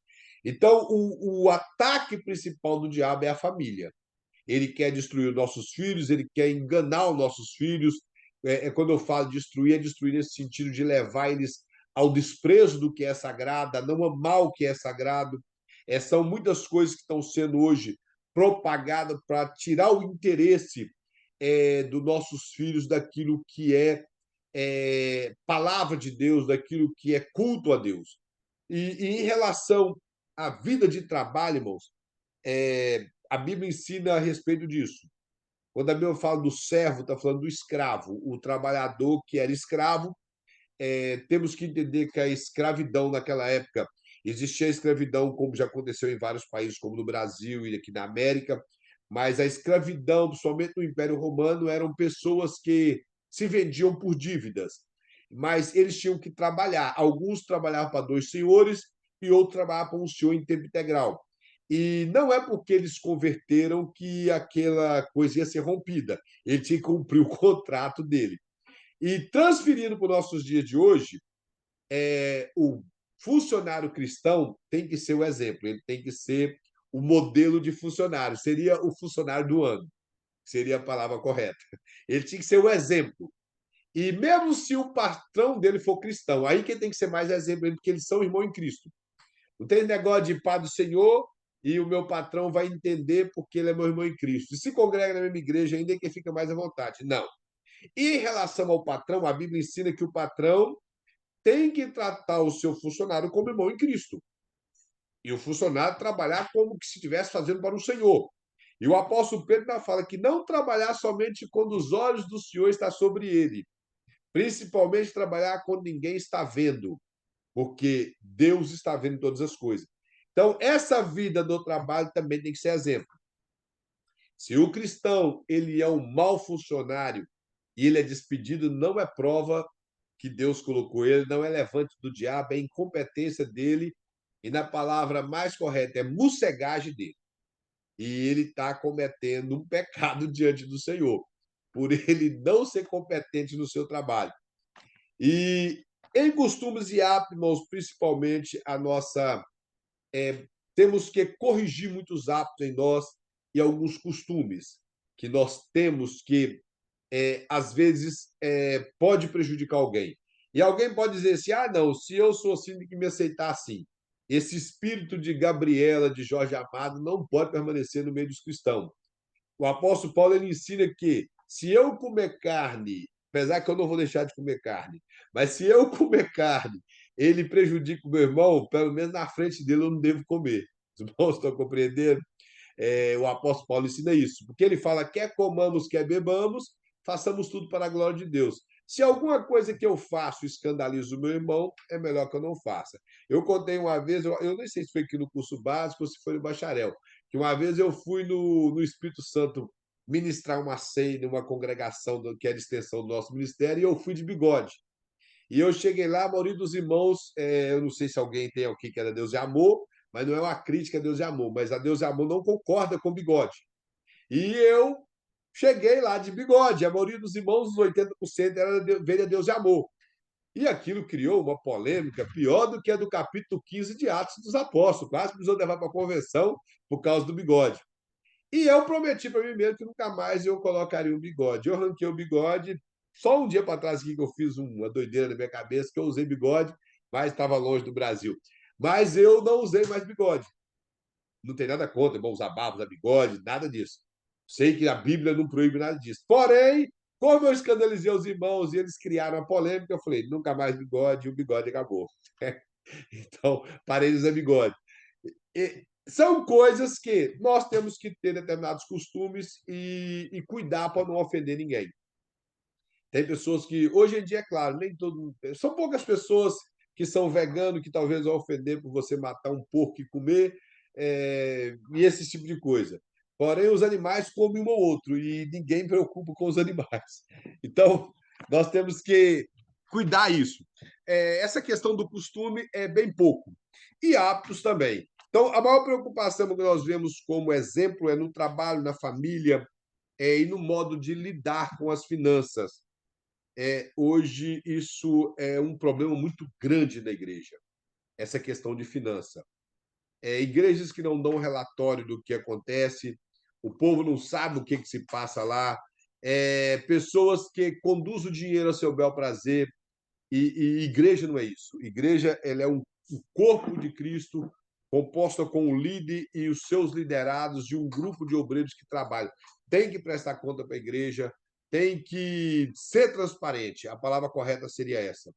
Então, o ataque principal do diabo é a família. Ele quer destruir os nossos filhos, ele quer enganar os nossos filhos. Quando eu falo destruir, é destruir nesse sentido de levar eles ao desprezo do que é sagrado, a não amar o que é sagrado. São muitas coisas que estão sendo hoje propagadas para tirar o interesse dos nossos filhos daquilo que é palavra de Deus, daquilo que é culto a Deus. E em relação à vida de trabalho, irmãos, a Bíblia ensina a respeito disso. Quando a Bíblia fala do servo, está falando do escravo, o trabalhador que era escravo. Temos que entender que a escravidão naquela época, existia a escravidão, como já aconteceu em vários países, como no Brasil e aqui na América, mas a escravidão, principalmente no Império Romano, eram pessoas que se vendiam por dívidas, mas eles tinham que trabalhar. Alguns trabalhavam para dois senhores e outros trabalhavam para um senhor em tempo integral. E não é porque eles converteram que aquela coisa ia ser rompida. Ele tinha que cumprir o contrato dele. E transferindo para os nossos dias de hoje, o funcionário cristão tem que ser o exemplo, ele tem que ser o modelo de funcionário, seria o funcionário do ano. que seria a palavra correta. Ele tinha que ser o exemplo. E mesmo se o patrão dele for cristão, aí quem tem que ser mais exemplo ainda, porque eles são irmãos em Cristo. Não tem negócio de Pai do Senhor e o meu patrão vai entender porque ele é meu irmão em Cristo. E se congrega na mesma igreja ainda é quem fica mais à vontade. Não. E em relação ao patrão, a Bíblia ensina que o patrão tem que tratar o seu funcionário como irmão em Cristo. E o funcionário trabalhar como que se estivesse fazendo para o Senhor. E o apóstolo Pedro ainda fala que não trabalhar somente quando os olhos do Senhor estão sobre ele, principalmente trabalhar quando ninguém está vendo, porque Deus está vendo todas as coisas. Então, essa vida do trabalho também tem que ser exemplo. Se o cristão ele é um mau funcionário e ele é despedido, não é prova que Deus colocou ele, não é levante do diabo, é incompetência dele, e na palavra mais correta é mocegagem dele. E ele está cometendo um pecado diante do Senhor, por ele não ser competente no seu trabalho. E em costumes e hábitos, irmãos, principalmente a nossa. Temos que corrigir muitos hábitos em nós e alguns costumes que nós temos que, às vezes, pode prejudicar alguém. E alguém pode dizer assim: ah, não, se eu sou assim, tem que me aceitar assim. Esse espírito de Gabriela, de Jorge Amado, não pode permanecer no meio dos cristãos. O apóstolo Paulo ele ensina que se eu comer carne, apesar que eu não vou deixar de comer carne, mas se eu comer carne, ele prejudica o meu irmão, pelo menos na frente dele eu não devo comer. Os irmãos estão compreendendo? O apóstolo Paulo ensina isso, porque ele fala: quer comamos, quer bebamos, façamos tudo para a glória de Deus. Se alguma coisa que eu faço escandaliza o meu irmão, é melhor que eu não faça. Eu contei uma vez, eu nem sei se foi aqui no curso básico ou se foi no bacharel, que uma vez eu fui no Espírito Santo ministrar uma ceia numa congregação que era extensão do nosso ministério, e eu fui de bigode. E eu cheguei lá, a maioria dos irmãos, eu não sei se alguém tem aqui que era Deus de amor, mas não é uma crítica a Deus de amor, mas a Deus de amor não concorda com bigode. E eu cheguei lá de bigode, a maioria dos irmãos, os 80% veio a Deus de amor. E aquilo criou uma polêmica pior do que a do capítulo 15 de Atos dos Apóstolos, quase precisou levar para a convenção por causa do bigode. E eu prometi para mim mesmo que nunca mais eu colocaria um bigode. Eu arranquei o bigode. Só um dia para trás aqui que eu fiz uma doideira na minha cabeça, que eu usei bigode, mas estava longe do Brasil. Mas eu não usei mais bigode. Não tem nada contra, bom, usar barba, usar bigode, nada disso. Sei que a Bíblia não proíbe nada disso. Porém, como eu escandalizei os irmãos e eles criaram a polêmica, eu falei: nunca mais bigode, e o bigode acabou. Então, parei de usar bigode. São coisas que nós temos que ter determinados costumes e cuidar para não ofender ninguém. Tem pessoas que, hoje em dia, é claro, nem todo mundo. São poucas pessoas que são veganos, que talvez vão ofender por você matar um porco e comer, e esse tipo de coisa. Porém, os animais comem um ou outro e ninguém preocupa com os animais. Então, nós temos que cuidar isso. Essa questão do costume é bem pouco. E hábitos também. Então, a maior preocupação que nós vemos como exemplo é no trabalho, na família, e no modo de lidar com as finanças. Hoje, isso é um problema muito grande na igreja, essa questão de finança. Igrejas que não dão relatório do que acontece, o povo não sabe o que se passa lá, pessoas que conduzem o dinheiro a seu bel prazer, e igreja não é isso. Igreja ela é um corpo de Cristo composta com o líder e os seus liderados de um grupo de obreiros que trabalham. Tem que prestar conta para a igreja, tem que ser transparente. A palavra correta seria essa.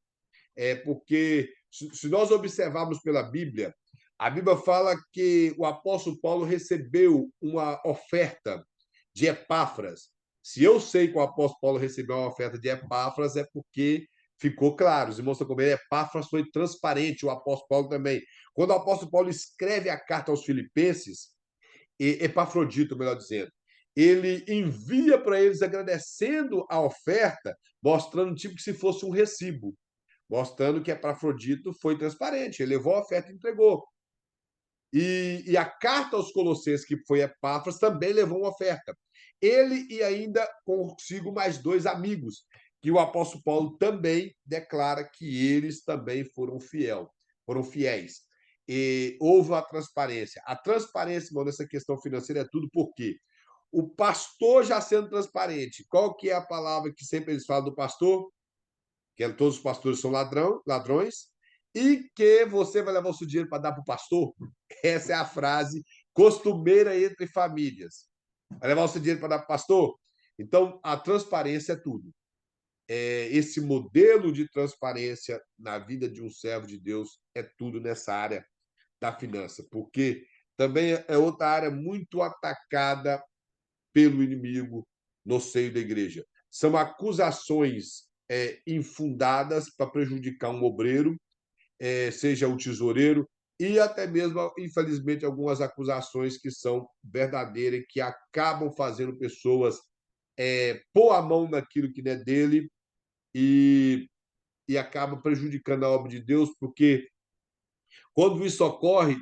Porque, se nós observarmos pela Bíblia, a Bíblia fala que o apóstolo Paulo recebeu uma oferta de Epáfras. Se eu sei que o apóstolo Paulo recebeu uma oferta de Epáfras, é porque ficou claro. Os irmãos estão comendo, Epáfras foi transparente, o apóstolo Paulo também. Quando o apóstolo Paulo escreve a carta aos Filipenses, Epafrodito, melhor dizendo, ele envia para eles agradecendo a oferta, mostrando tipo que se fosse um recibo, mostrando que Epafrodito foi transparente, ele levou a oferta e entregou. E a carta aos Colossenses, que foi Epáfras, também levou uma oferta. Ele e ainda consigo mais dois amigos, que o apóstolo Paulo também declara que eles também foram fiéis. E houve a transparência. A transparência, irmão, nessa questão financeira é tudo por quê? o pastor já sendo transparente. Qual que é a palavra que sempre eles falam do pastor? Que todos os pastores são ladrões, e que você vai levar o seu dinheiro para dar para o pastor? Essa é a frase costumeira entre famílias. Vai levar o seu dinheiro para dar para o pastor? Então, a transparência é tudo. Esse modelo de transparência na vida de um servo de Deus é tudo nessa área da finança, porque também é outra área muito atacada pelo inimigo no seio da igreja. São acusações infundadas para prejudicar um obreiro, seja o tesoureiro, e até mesmo, infelizmente, algumas acusações que são verdadeiras, que acabam fazendo pessoas pôr a mão naquilo que não é dele e, e acaba prejudicando a obra de Deus, porque quando isso ocorre,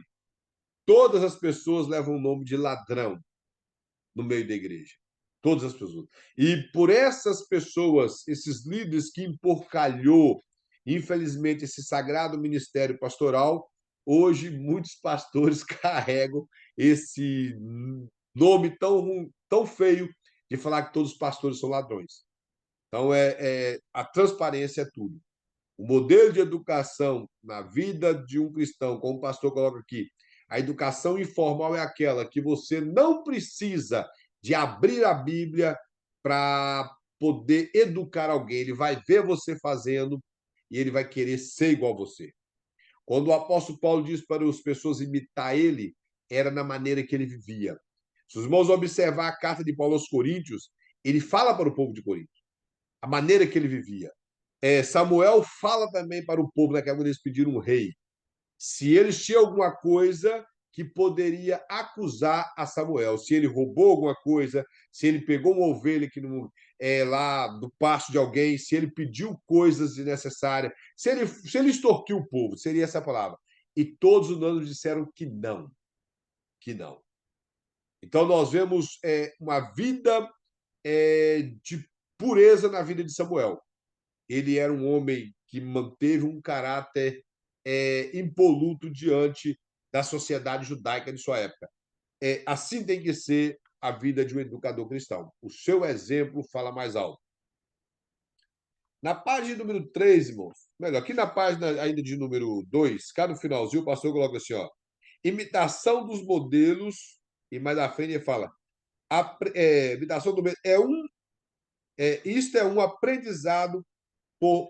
todas as pessoas levam o nome de ladrão no meio da igreja. Todas as pessoas. E por essas pessoas, esses líderes que emporcalhou, infelizmente, esse sagrado ministério pastoral, hoje muitos pastores carregam esse nome tão feio de falar que todos os pastores são ladrões. Então, a transparência é tudo. O modelo de educação na vida de um cristão, como o pastor coloca aqui, a educação informal é aquela que você não precisa de abrir a Bíblia para poder educar alguém. Ele vai ver você fazendo e ele vai querer ser igual a você. Quando o apóstolo Paulo diz para as pessoas imitar ele, era na maneira que ele vivia. Se os irmãos observar a carta de Paulo aos Coríntios, ele fala para o povo de Corinto a maneira que ele vivia. Samuel fala também para o povo naquela quando eles pediram um rei. Se eles tinham alguma coisa que poderia acusar a Samuel, se ele roubou alguma coisa, se ele pegou uma ovelha que não é lá do pasto de alguém, se ele pediu coisas desnecessárias, se ele extorquiu o povo, seria essa a palavra. E todos os anos disseram que não, que não. Então nós vemos uma vida de pureza na vida de Samuel. Ele era um homem que manteve um caráter impoluto diante da sociedade judaica de sua época. Assim tem que ser a vida de um educador cristão. O seu exemplo fala mais alto. Na página número 3, irmãos, melhor, aqui na página ainda de número 2, cá no finalzinho, o pastor coloca assim, ó, imitação dos modelos, e mais à frente ele fala, imitação do isto é um aprendizado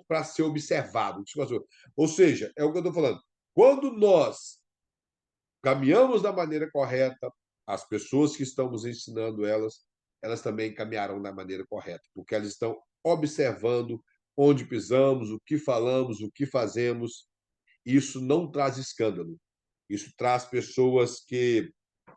para ser observado. Ou seja, é o que eu estou falando. Quando nós caminhamos da maneira correta, as pessoas que estamos ensinando elas também caminharão da maneira correta, porque elas estão observando onde pisamos, o que falamos, o que fazemos. Isso não traz escândalo. Isso traz pessoas que,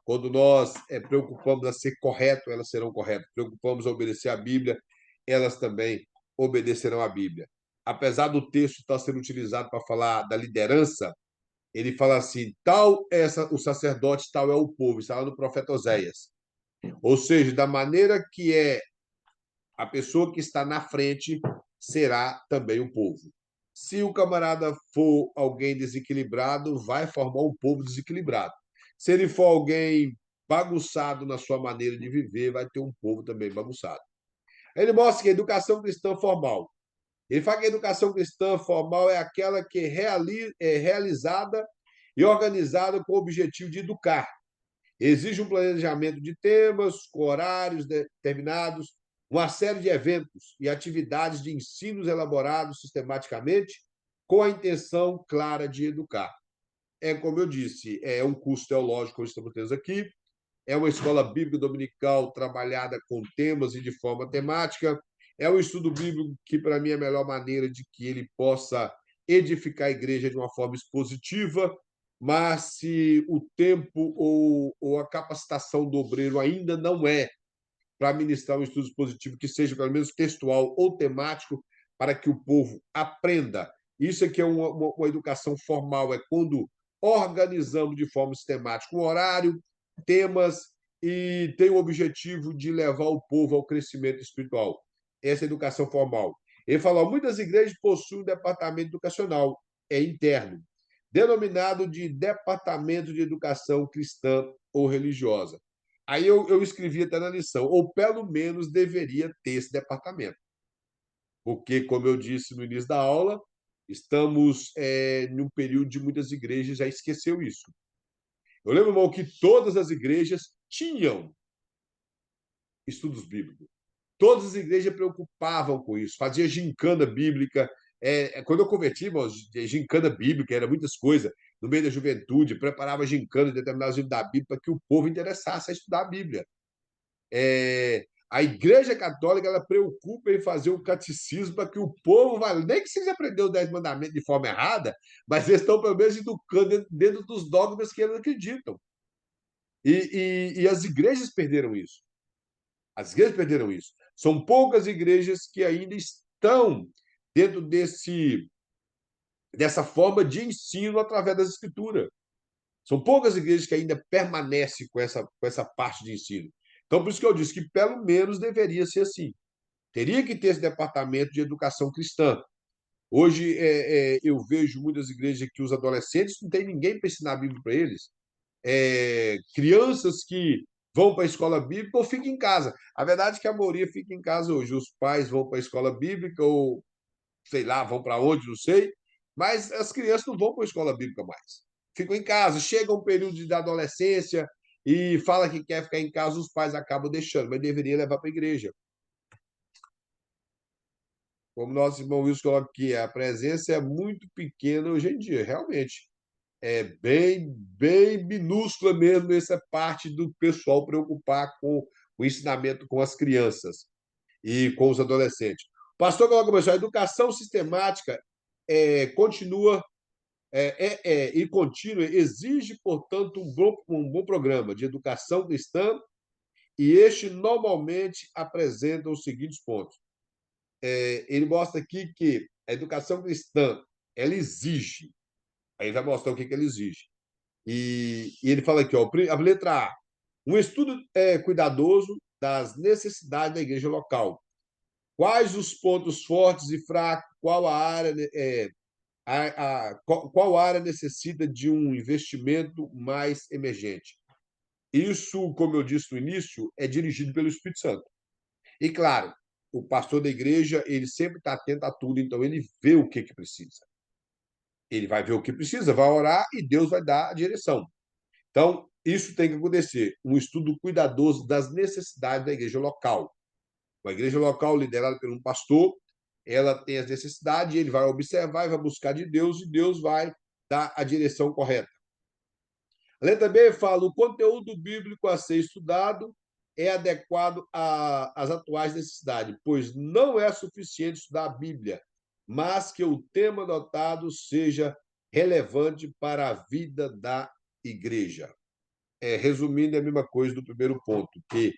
quando nós preocupamos a ser correto, elas serão corretas. Preocupamos a obedecer a Bíblia, elas também obedecerão à Bíblia. Apesar do texto estar sendo utilizado para falar da liderança, ele fala assim: tal é o sacerdote, tal é o povo. Está lá no profeta Oséias. Ou seja, da maneira que é a pessoa que está na frente, será também o povo. Se o camarada for alguém desequilibrado, vai formar um povo desequilibrado. Se ele for alguém bagunçado na sua maneira de viver, vai ter um povo também bagunçado. Ele mostra que a educação cristã formal. Ele fala que a educação cristã formal é aquela que é realizada e organizada com o objetivo de educar. Exige um planejamento de temas, com horários determinados, uma série de eventos e atividades de ensinos elaborados sistematicamente, com a intenção clara de educar. Como eu disse, é um curso teológico que estamos tendo aqui, é uma escola bíblica dominical trabalhada com temas e de forma temática, é um estudo bíblico que, para mim, é a melhor maneira de que ele possa edificar a igreja de uma forma expositiva, mas se o tempo ou a capacitação do obreiro ainda não é para ministrar um estudo expositivo que seja, pelo menos, textual ou temático, para que o povo aprenda. Isso aqui é uma educação formal, é quando organizamos de forma sistemática um horário, temas, e tem o objetivo de levar o povo ao crescimento espiritual. Essa é a educação formal. Ele falou: muitas igrejas possuem um departamento educacional, interno, denominado de Departamento de Educação Cristã ou Religiosa. Aí eu escrevi até na lição, ou pelo menos deveria ter esse departamento, porque, como eu disse no início da aula, estamos em um período de muitas igrejas já esqueceu isso. Eu lembro, irmão, que todas as igrejas tinham estudos bíblicos. Todas as igrejas preocupavam com isso, fazia gincana bíblica. Quando eu converti, irmãos, gincana bíblica, era muitas coisas. No meio da juventude, preparava gincana de determinados livros da Bíblia para que o povo interessasse a estudar a Bíblia. A Igreja Católica ela preocupa em fazer um catecismo para que o povo vai, nem que seja aprender os 10 mandamentos de forma errada, mas eles estão pelo menos educando dentro dos dogmas que eles acreditam. E as igrejas perderam isso. As igrejas perderam isso. São poucas igrejas que ainda estão dentro dessa forma de ensino através das escrituras. São poucas igrejas que ainda permanecem com essa parte de ensino. Então, por isso que eu disse que pelo menos deveria ser assim. Teria que ter esse departamento de educação cristã. Hoje eu vejo muitas igrejas que os adolescentes não tem ninguém para ensinar a Bíblia para eles. Crianças que vão para a escola bíblica ou ficam em casa. A verdade é que a maioria fica em casa hoje. Os pais vão para a escola bíblica ou, sei lá, vão para onde, não sei. Mas as crianças não vão para a escola bíblica mais. Ficam em casa. Chega um período da adolescência e fala que quer ficar em casa, os pais acabam deixando, mas deveria levar para a igreja. Como nosso irmão Wilson coloca aqui, a presença é muito pequena hoje em dia, realmente. É bem minúscula mesmo essa parte do pessoal preocupar com o ensinamento com as crianças e com os adolescentes. O pastor coloca para a educação sistemática continua e contínua exige, portanto, um bom programa de educação cristã e este normalmente apresenta os seguintes pontos. Ele mostra aqui que a educação cristã ela exige, aí vai mostrar o que ela exige. E ele fala aqui, ó, a letra A, um estudo cuidadoso das necessidades da igreja local. Quais os pontos fortes e fracos? Qual área necessita de um investimento mais emergente? Isso, como eu disse no início, é dirigido pelo Espírito Santo. E, claro, o pastor da igreja, ele sempre está atento a tudo, então ele vê o que precisa. Ele vai ver o que precisa, vai orar e Deus vai dar a direção. Então, isso tem que acontecer. Um estudo cuidadoso das necessidades da igreja local. Uma igreja local liderada por um pastor, ela tem as necessidades, ele vai observar e vai buscar de Deus, e Deus vai dar a direção correta. A letra B fala: o conteúdo bíblico a ser estudado é adequado às atuais necessidades, pois não é suficiente estudar a Bíblia, mas que o tema adotado seja relevante para a vida da igreja. Resumindo, é a mesma coisa do primeiro ponto, que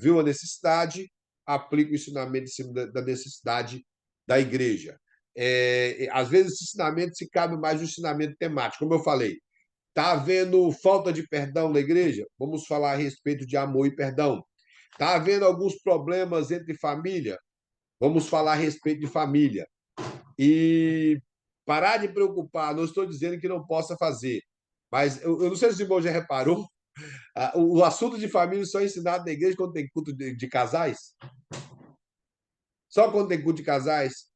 viu a necessidade, aplica o ensinamento em cima da necessidade da igreja. Às vezes, esse ensinamento se cabe mais no ensinamento temático, como eu falei. Está havendo falta de perdão na igreja? Vamos falar a respeito de amor e perdão. Está havendo alguns problemas entre família? Vamos falar a respeito de família. E parar de preocupar, não estou dizendo que não possa fazer, mas eu não sei se o irmão já reparou, o assunto de família só é ensinado na igreja quando tem culto de casais. Só quando tem culto de casais.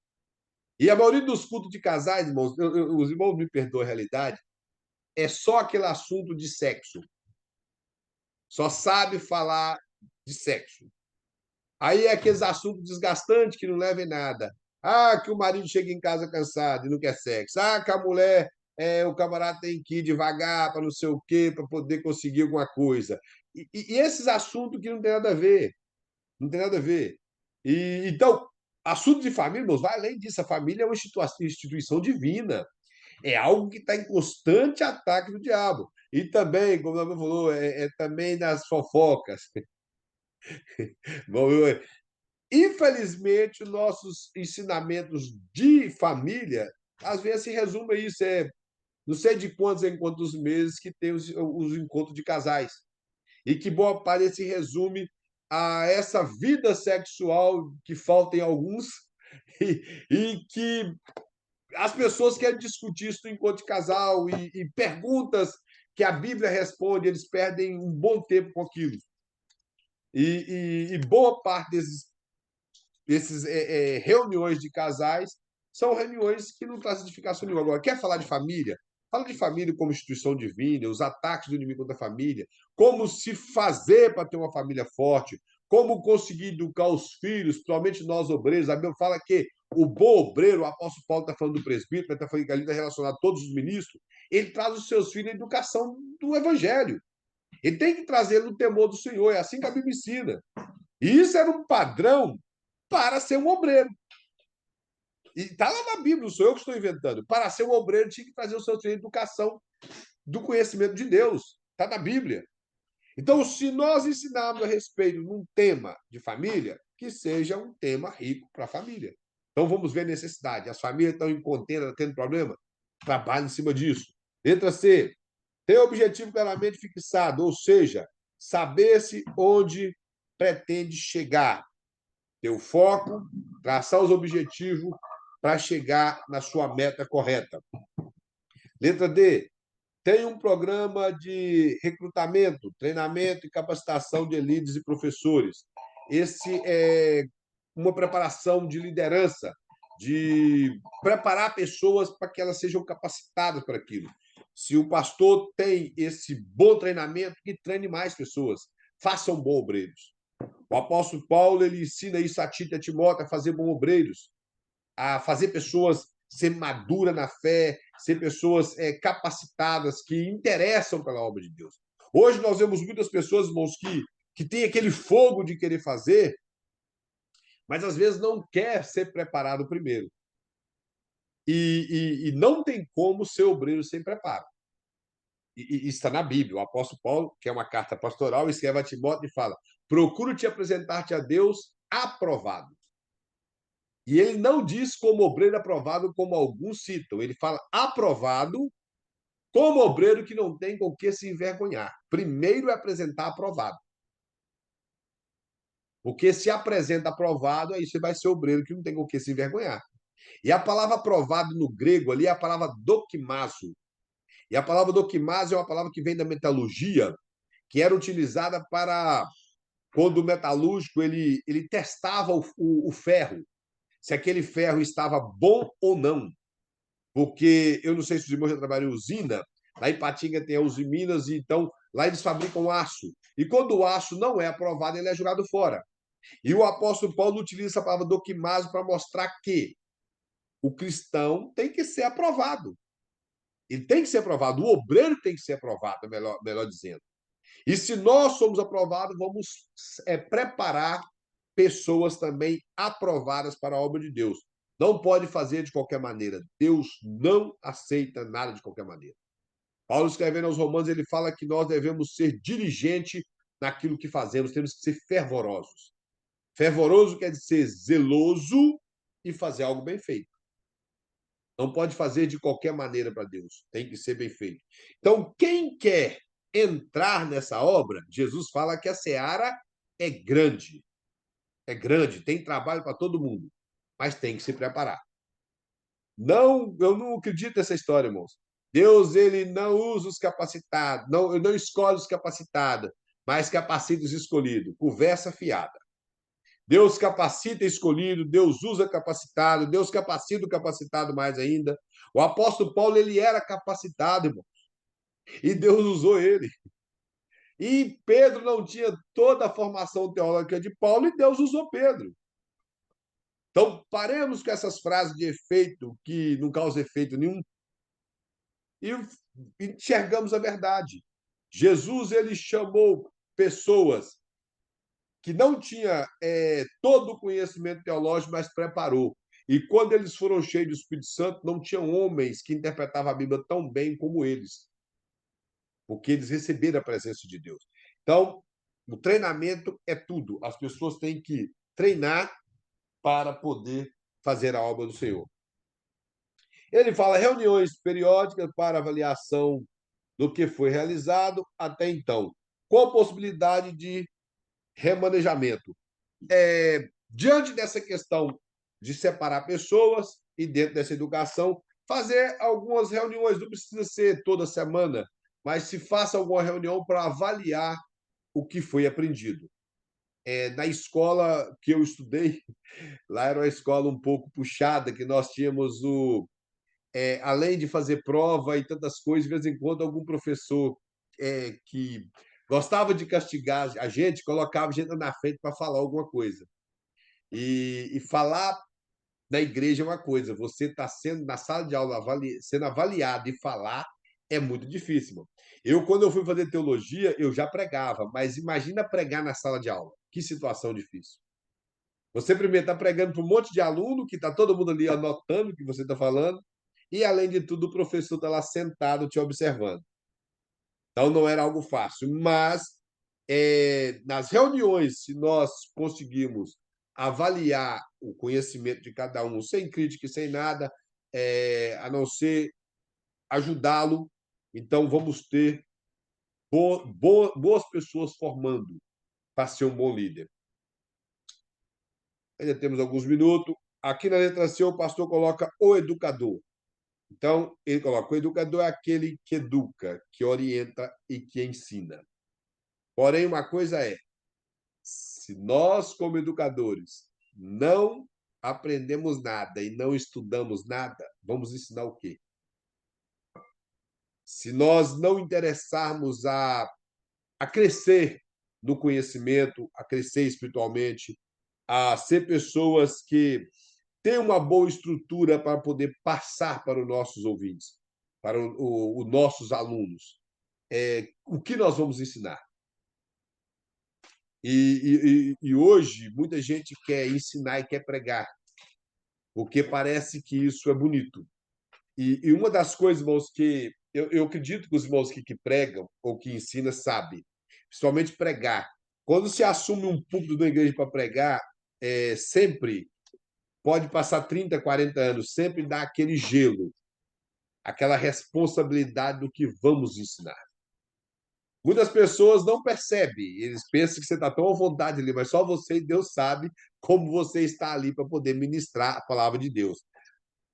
E a maioria dos cultos de casais, irmãos, os irmãos me perdoam a realidade, é só aquele assunto de sexo. Só sabe falar de sexo. Aí é aqueles assuntos desgastantes que não levam em nada. Que o marido chega em casa cansado e não quer sexo. Que a mulher, o camarada tem que ir devagar para não sei o quê, para poder conseguir alguma coisa. E esses assuntos que não tem nada a ver. Não tem nada a ver. Então, assunto de família, irmãos, vai além disso. A família é uma instituição divina. É algo que está em constante ataque do diabo. E também, como o Davi falou, também nas fofocas. Bom, infelizmente, os nossos ensinamentos de família, às vezes, se resume a isso. Não sei de quantos em quantos meses que tem os encontros de casais. E que boa parte se resume a essa vida sexual que falta em alguns e que as pessoas querem discutir isso no encontro de casal e perguntas que a Bíblia responde, eles perdem um bom tempo com aquilo. E boa parte desses reuniões de casais são reuniões que não trazem edificação nenhuma. Agora, quer falar de família? Fala de família como instituição divina, os ataques do inimigo contra a família, como se fazer para ter uma família forte, como conseguir educar os filhos, principalmente nós obreiros. A Bíblia fala que o bom obreiro, o apóstolo Paulo está falando do presbítero, está falando que ali está relacionado a todos os ministros, ele traz os seus filhos à educação do evangelho. Ele tem que trazer no temor do Senhor, é assim que a Bíblia ensina. E isso era um padrão para ser um obreiro. E está lá na Bíblia, não sou eu que estou inventando. Para ser um obreiro, tinha que trazer o seu filho de educação do conhecimento de Deus. Está na Bíblia. Então, se nós ensinarmos a respeito de um tema de família, que seja um tema rico para a família. Então, vamos ver a necessidade. As famílias estão em contenda, tendo problema? Trabalhe em cima disso. Letra C. Ter objetivo claramente fixado, ou seja, saber-se onde pretende chegar. Ter o foco, traçar os objetivos para chegar na sua meta correta. Letra D. Tem um programa de recrutamento, treinamento e capacitação de líderes e professores. Esse é uma preparação de liderança, de preparar pessoas para que elas sejam capacitadas para aquilo. Se o pastor tem esse bom treinamento, que treine mais pessoas, façam bons obreiros. O apóstolo Paulo ele ensina isso a Tito e a Timóteo, a fazer bons obreiros, a fazer pessoas ser maduras na fé, ser pessoas capacitadas, que interessam pela obra de Deus. Hoje nós vemos muitas pessoas, irmãos, que têm aquele fogo de querer fazer, mas às vezes não quer ser preparado primeiro. E não tem como ser obreiro sem preparo. E está na Bíblia. O apóstolo Paulo, que é uma carta pastoral, escreve a Timóteo e fala: procura te apresentar-te a Deus aprovado. E ele não diz como obreiro aprovado, como alguns citam. Ele fala aprovado como obreiro que não tem com que se envergonhar. Primeiro é apresentar aprovado. Porque se apresenta aprovado, aí você vai ser obreiro que não tem com que se envergonhar. E a palavra aprovado no grego ali é a palavra dokimazo. E a palavra dokimazo é uma palavra que vem da metalurgia, que era utilizada para quando o metalúrgico ele testava o ferro, se aquele ferro estava bom ou não. Porque eu não sei se os irmãos já trabalham em usina, lá em Patinga tem a Usiminas, e então lá eles fabricam aço. E quando o aço não é aprovado, ele é jogado fora. E o apóstolo Paulo utiliza essa palavra doquimazo para mostrar que o cristão tem que ser aprovado. Ele tem que ser aprovado, o obreiro tem que ser aprovado, melhor dizendo. E se nós somos aprovados, vamos preparar pessoas também aprovadas para a obra de Deus. Não pode fazer de qualquer maneira. Deus não aceita nada de qualquer maneira. Paulo, escrevendo aos Romanos, ele fala que nós devemos ser diligentes naquilo que fazemos, temos que ser fervorosos. Fervoroso quer dizer zeloso e fazer algo bem feito. Não pode fazer de qualquer maneira para Deus, tem que ser bem feito. Então, quem quer entrar nessa obra, Jesus fala que a seara é grande. É grande, tem trabalho para todo mundo, mas tem que se preparar. Não, eu não acredito nessa história, irmãos. Deus ele não usa os capacitados, não escolhe os capacitados, mas capacita os escolhidos. Conversa fiada. Deus capacita escolhido, Deus usa capacitado, Deus capacita o capacitado mais ainda. O apóstolo Paulo ele era capacitado, irmão, e Deus usou ele. E Pedro não tinha toda a formação teológica de Paulo e Deus usou Pedro. Então, paremos com essas frases de efeito que não causam efeito nenhum e enxergamos a verdade. Jesus ele chamou pessoas que não tinham todo o conhecimento teológico, mas preparou. E quando eles foram cheios do Espírito Santo, não tinham homens que interpretavam a Bíblia tão bem como eles, porque eles receberam a presença de Deus. Então, o treinamento é tudo. As pessoas têm que treinar para poder fazer a obra do Senhor. Ele fala reuniões periódicas para avaliação do que foi realizado até então, com a possibilidade de remanejamento. Diante dessa questão de separar pessoas e dentro dessa educação, fazer algumas reuniões, não precisa ser toda semana, mas se faça alguma reunião para avaliar o que foi aprendido. Na escola que eu estudei, lá era uma escola um pouco puxada, que nós tínhamos além de fazer prova e tantas coisas, de vez em quando algum professor que gostava de castigar a gente, colocava a gente na frente para falar alguma coisa. E falar na igreja é uma coisa, você está sendo na sala de aula sendo avaliado e falar é muito difícil. Mano. Quando eu fui fazer teologia, eu já pregava, mas imagina pregar na sala de aula. Que situação difícil. Você primeiro está pregando para um monte de aluno, que está todo mundo ali anotando o que você está falando, e além de tudo, o professor está lá sentado te observando. Então não era algo fácil, mas nas reuniões, se nós conseguimos avaliar o conhecimento de cada um, sem crítica e sem nada, a não ser ajudá-lo, então vamos ter boas pessoas formando para ser um bom líder. Ainda temos alguns minutos. Aqui na letra C, o pastor coloca o educador. Então, ele coloca: o educador é aquele que educa, que orienta e que ensina. Porém, uma coisa se nós, como educadores, não aprendemos nada e não estudamos nada, vamos ensinar o quê? Se nós não interessarmos a crescer no conhecimento, a crescer espiritualmente, a ser pessoas que têm uma boa estrutura para poder passar para os nossos ouvintes, para os nossos alunos, o que nós vamos ensinar? E hoje, muita gente quer ensinar e quer pregar, porque parece que isso é bonito. E uma das coisas, irmãos, que eu acredito que os irmãos que pregam ou que ensinam sabem, principalmente pregar. Quando se assume um púlpito da igreja para pregar, sempre pode passar 30, 40 anos, sempre dá aquele gelo, aquela responsabilidade do que vamos ensinar. Muitas pessoas não percebem, eles pensam que você está tão à vontade ali, mas só você e Deus sabe como você está ali para poder ministrar a palavra de Deus.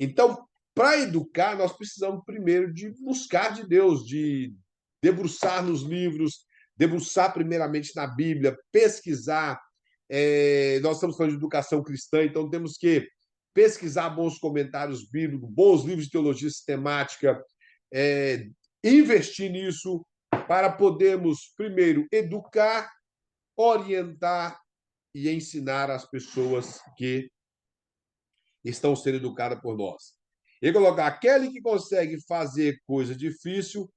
Então, para educar, nós precisamos primeiro de buscar de Deus, de debruçar nos livros, debruçar primeiramente na Bíblia, pesquisar. Nós estamos falando de educação cristã, então temos que pesquisar bons comentários bíblicos, bons livros de teologia sistemática, investir nisso para podermos, primeiro, educar, orientar e ensinar as pessoas que estão sendo educadas por nós. E colocar aquele que consegue fazer coisa difícil,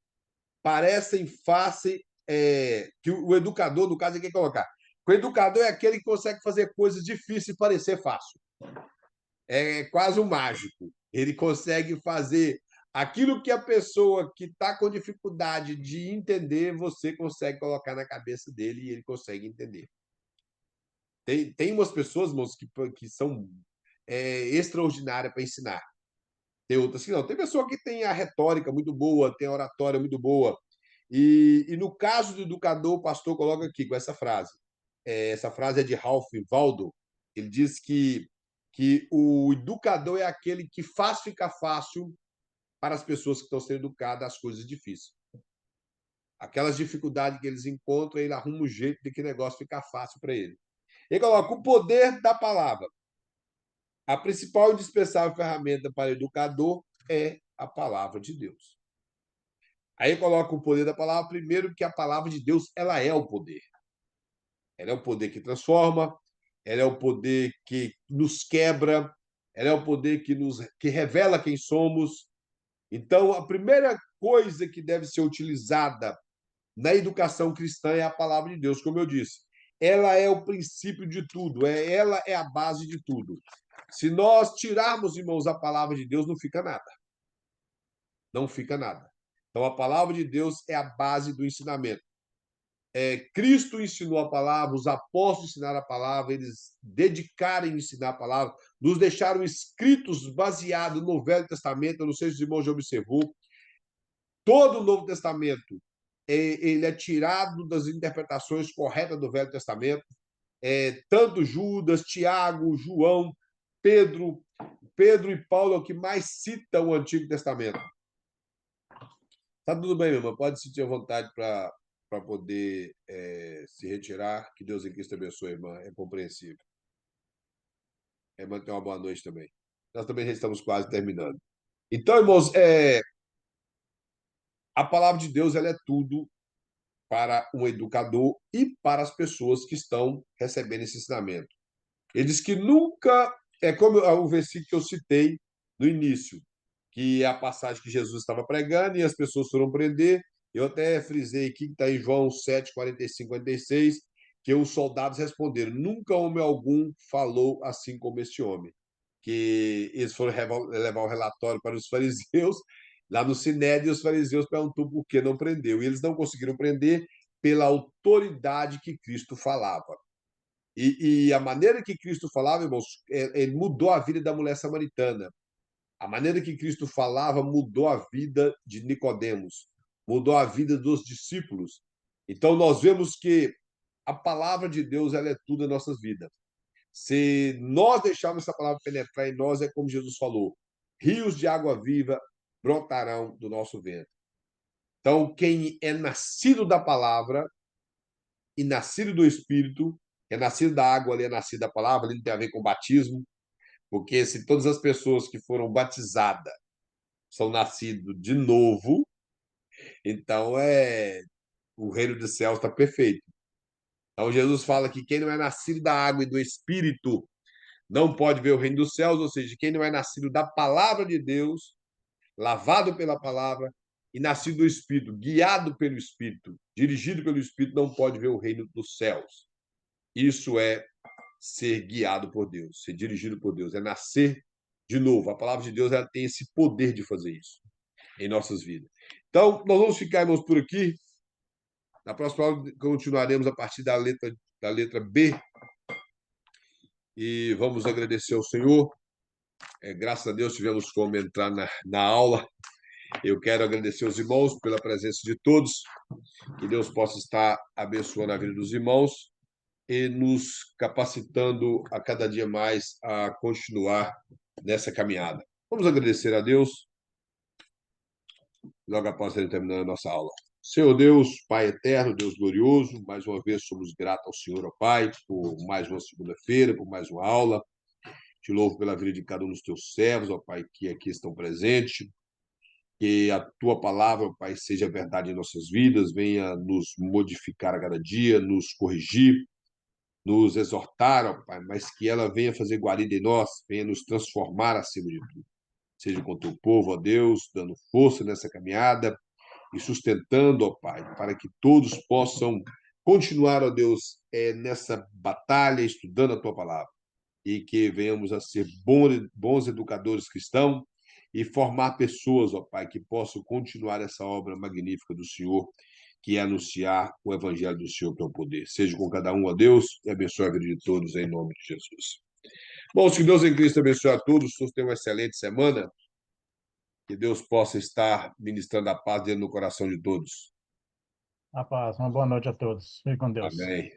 parecem fácil, que o educador, no caso, ele quer colocar. O educador é aquele que consegue fazer coisas difíceis parecer fácil. É quase um mágico. Ele consegue fazer aquilo que a pessoa que está com dificuldade de entender, você consegue colocar na cabeça dele e ele consegue entender. Tem umas pessoas, moços, que são extraordinárias para ensinar. Tem outras que não. Tem pessoa que tem a retórica muito boa, tem a oratória muito boa. E no caso do educador, o pastor coloca aqui com essa frase. Essa frase é de Ralph Waldo. Ele diz que o educador é aquele que faz ficar fácil para as pessoas que estão sendo educadas as coisas difíceis. Aquelas dificuldades que eles encontram, ele arruma um jeito de que o negócio ficar fácil para ele. Ele coloca o poder da palavra. A principal e indispensável ferramenta para o educador é a palavra de Deus. Aí coloca o poder da palavra, primeiro que a palavra de Deus, ela é o poder. Ela é o poder que transforma, ela é o poder que nos quebra, ela é o poder que revela quem somos. Então, a primeira coisa que deve ser utilizada na educação cristã é a palavra de Deus, como eu disse. Ela é o princípio de tudo, ela é a base de tudo. Se nós tirarmos, irmãos, a palavra de Deus, não fica nada. Não fica nada. Então, a palavra de Deus é a base do ensinamento. Cristo ensinou a palavra, os apóstolos ensinaram a palavra, eles dedicaram em ensinar a palavra, nos deixaram escritos baseados no Velho Testamento. Eu não sei se os irmãos já observou. Todo o Novo Testamento ele é tirado das interpretações corretas do Velho Testamento. Tanto Judas, Tiago, João, Pedro e Paulo é o que mais citam o Antigo Testamento. Tá tudo bem, meu irmão. Pode sentir à vontade para poder se retirar. Que Deus em Cristo abençoe, irmã. É compreensível. Irmã, tenha uma boa noite também. Nós também já estamos quase terminando. Então, irmãos, a palavra de Deus ela é tudo para um educador e para as pessoas que estão recebendo esse ensinamento. Ele diz que nunca, é como o versículo que eu citei no início, que é a passagem que Jesus estava pregando e as pessoas foram prender. Eu até frisei aqui que está em João 7, 45, 46, que os soldados responderam: nunca homem algum falou assim como este homem. Que eles foram levar o relatório para os fariseus, lá no Sinédrio, e os fariseus perguntou por que não prendeu. E eles não conseguiram prender pela autoridade que Cristo falava. E a maneira que Cristo falava, irmãos, ele mudou a vida da mulher samaritana. A maneira que Cristo falava mudou a vida de Nicodemos, mudou a vida dos discípulos. Então nós vemos que a palavra de Deus ela é tudo em nossas vidas. Se nós deixarmos essa palavra penetrar em nós, é como Jesus falou: rios de água viva brotarão do nosso ventre. Então, quem é nascido da palavra e nascido do Espírito, é nascido da água, ali é nascido da palavra, ali não tem a ver com batismo, porque se todas as pessoas que foram batizadas são nascidos de novo, então o reino dos céus está perfeito. Então Jesus fala que quem não é nascido da água e do Espírito não pode ver o reino dos céus, ou seja, quem não é nascido da palavra de Deus, lavado pela palavra e nascido do Espírito, guiado pelo Espírito, dirigido pelo Espírito, não pode ver o reino dos céus. Isso é ser guiado por Deus, ser dirigido por Deus, é nascer de novo. A palavra de Deus ela tem esse poder de fazer isso em nossas vidas. Então, nós vamos ficar, irmãos, por aqui. Na próxima aula, continuaremos a partir da letra B e vamos agradecer ao Senhor. Graças a Deus tivemos como entrar na aula. Eu quero agradecer aos irmãos pela presença de todos. Que Deus possa estar abençoando a vida dos irmãos e nos capacitando a cada dia mais a continuar nessa caminhada. Vamos agradecer a Deus logo após ele terminar a nossa aula. Senhor Deus, Pai eterno, Deus glorioso, mais uma vez somos gratos ao Senhor, ó Pai, por mais uma segunda-feira, por mais uma aula. Te louvo pela vida de cada um dos teus servos, ó Pai, que aqui estão presentes. Que a tua palavra, ó Pai, seja verdade em nossas vidas, venha nos modificar a cada dia, nos corrigir, nos exortar, ó Pai, mas que ela venha fazer guarida em nós, venha nos transformar acima de tudo. Seja com o teu povo, ó Deus, dando força nessa caminhada e sustentando, ó Pai, para que todos possam continuar, ó Deus, nessa batalha, estudando a tua palavra, e que venhamos a ser bons educadores cristãos e formar pessoas, ó Pai, que possam continuar essa obra magnífica do Senhor, que é anunciar o evangelho do Senhor pelo poder. Seja com cada um, ó Deus, e abençoe a vida de todos, em nome de Jesus. Bom, que Deus em Cristo abençoe a todos, todos tenham uma excelente semana, que Deus possa estar ministrando a paz dentro do coração de todos. A paz. Uma boa noite a todos. Fique com Deus. Amém.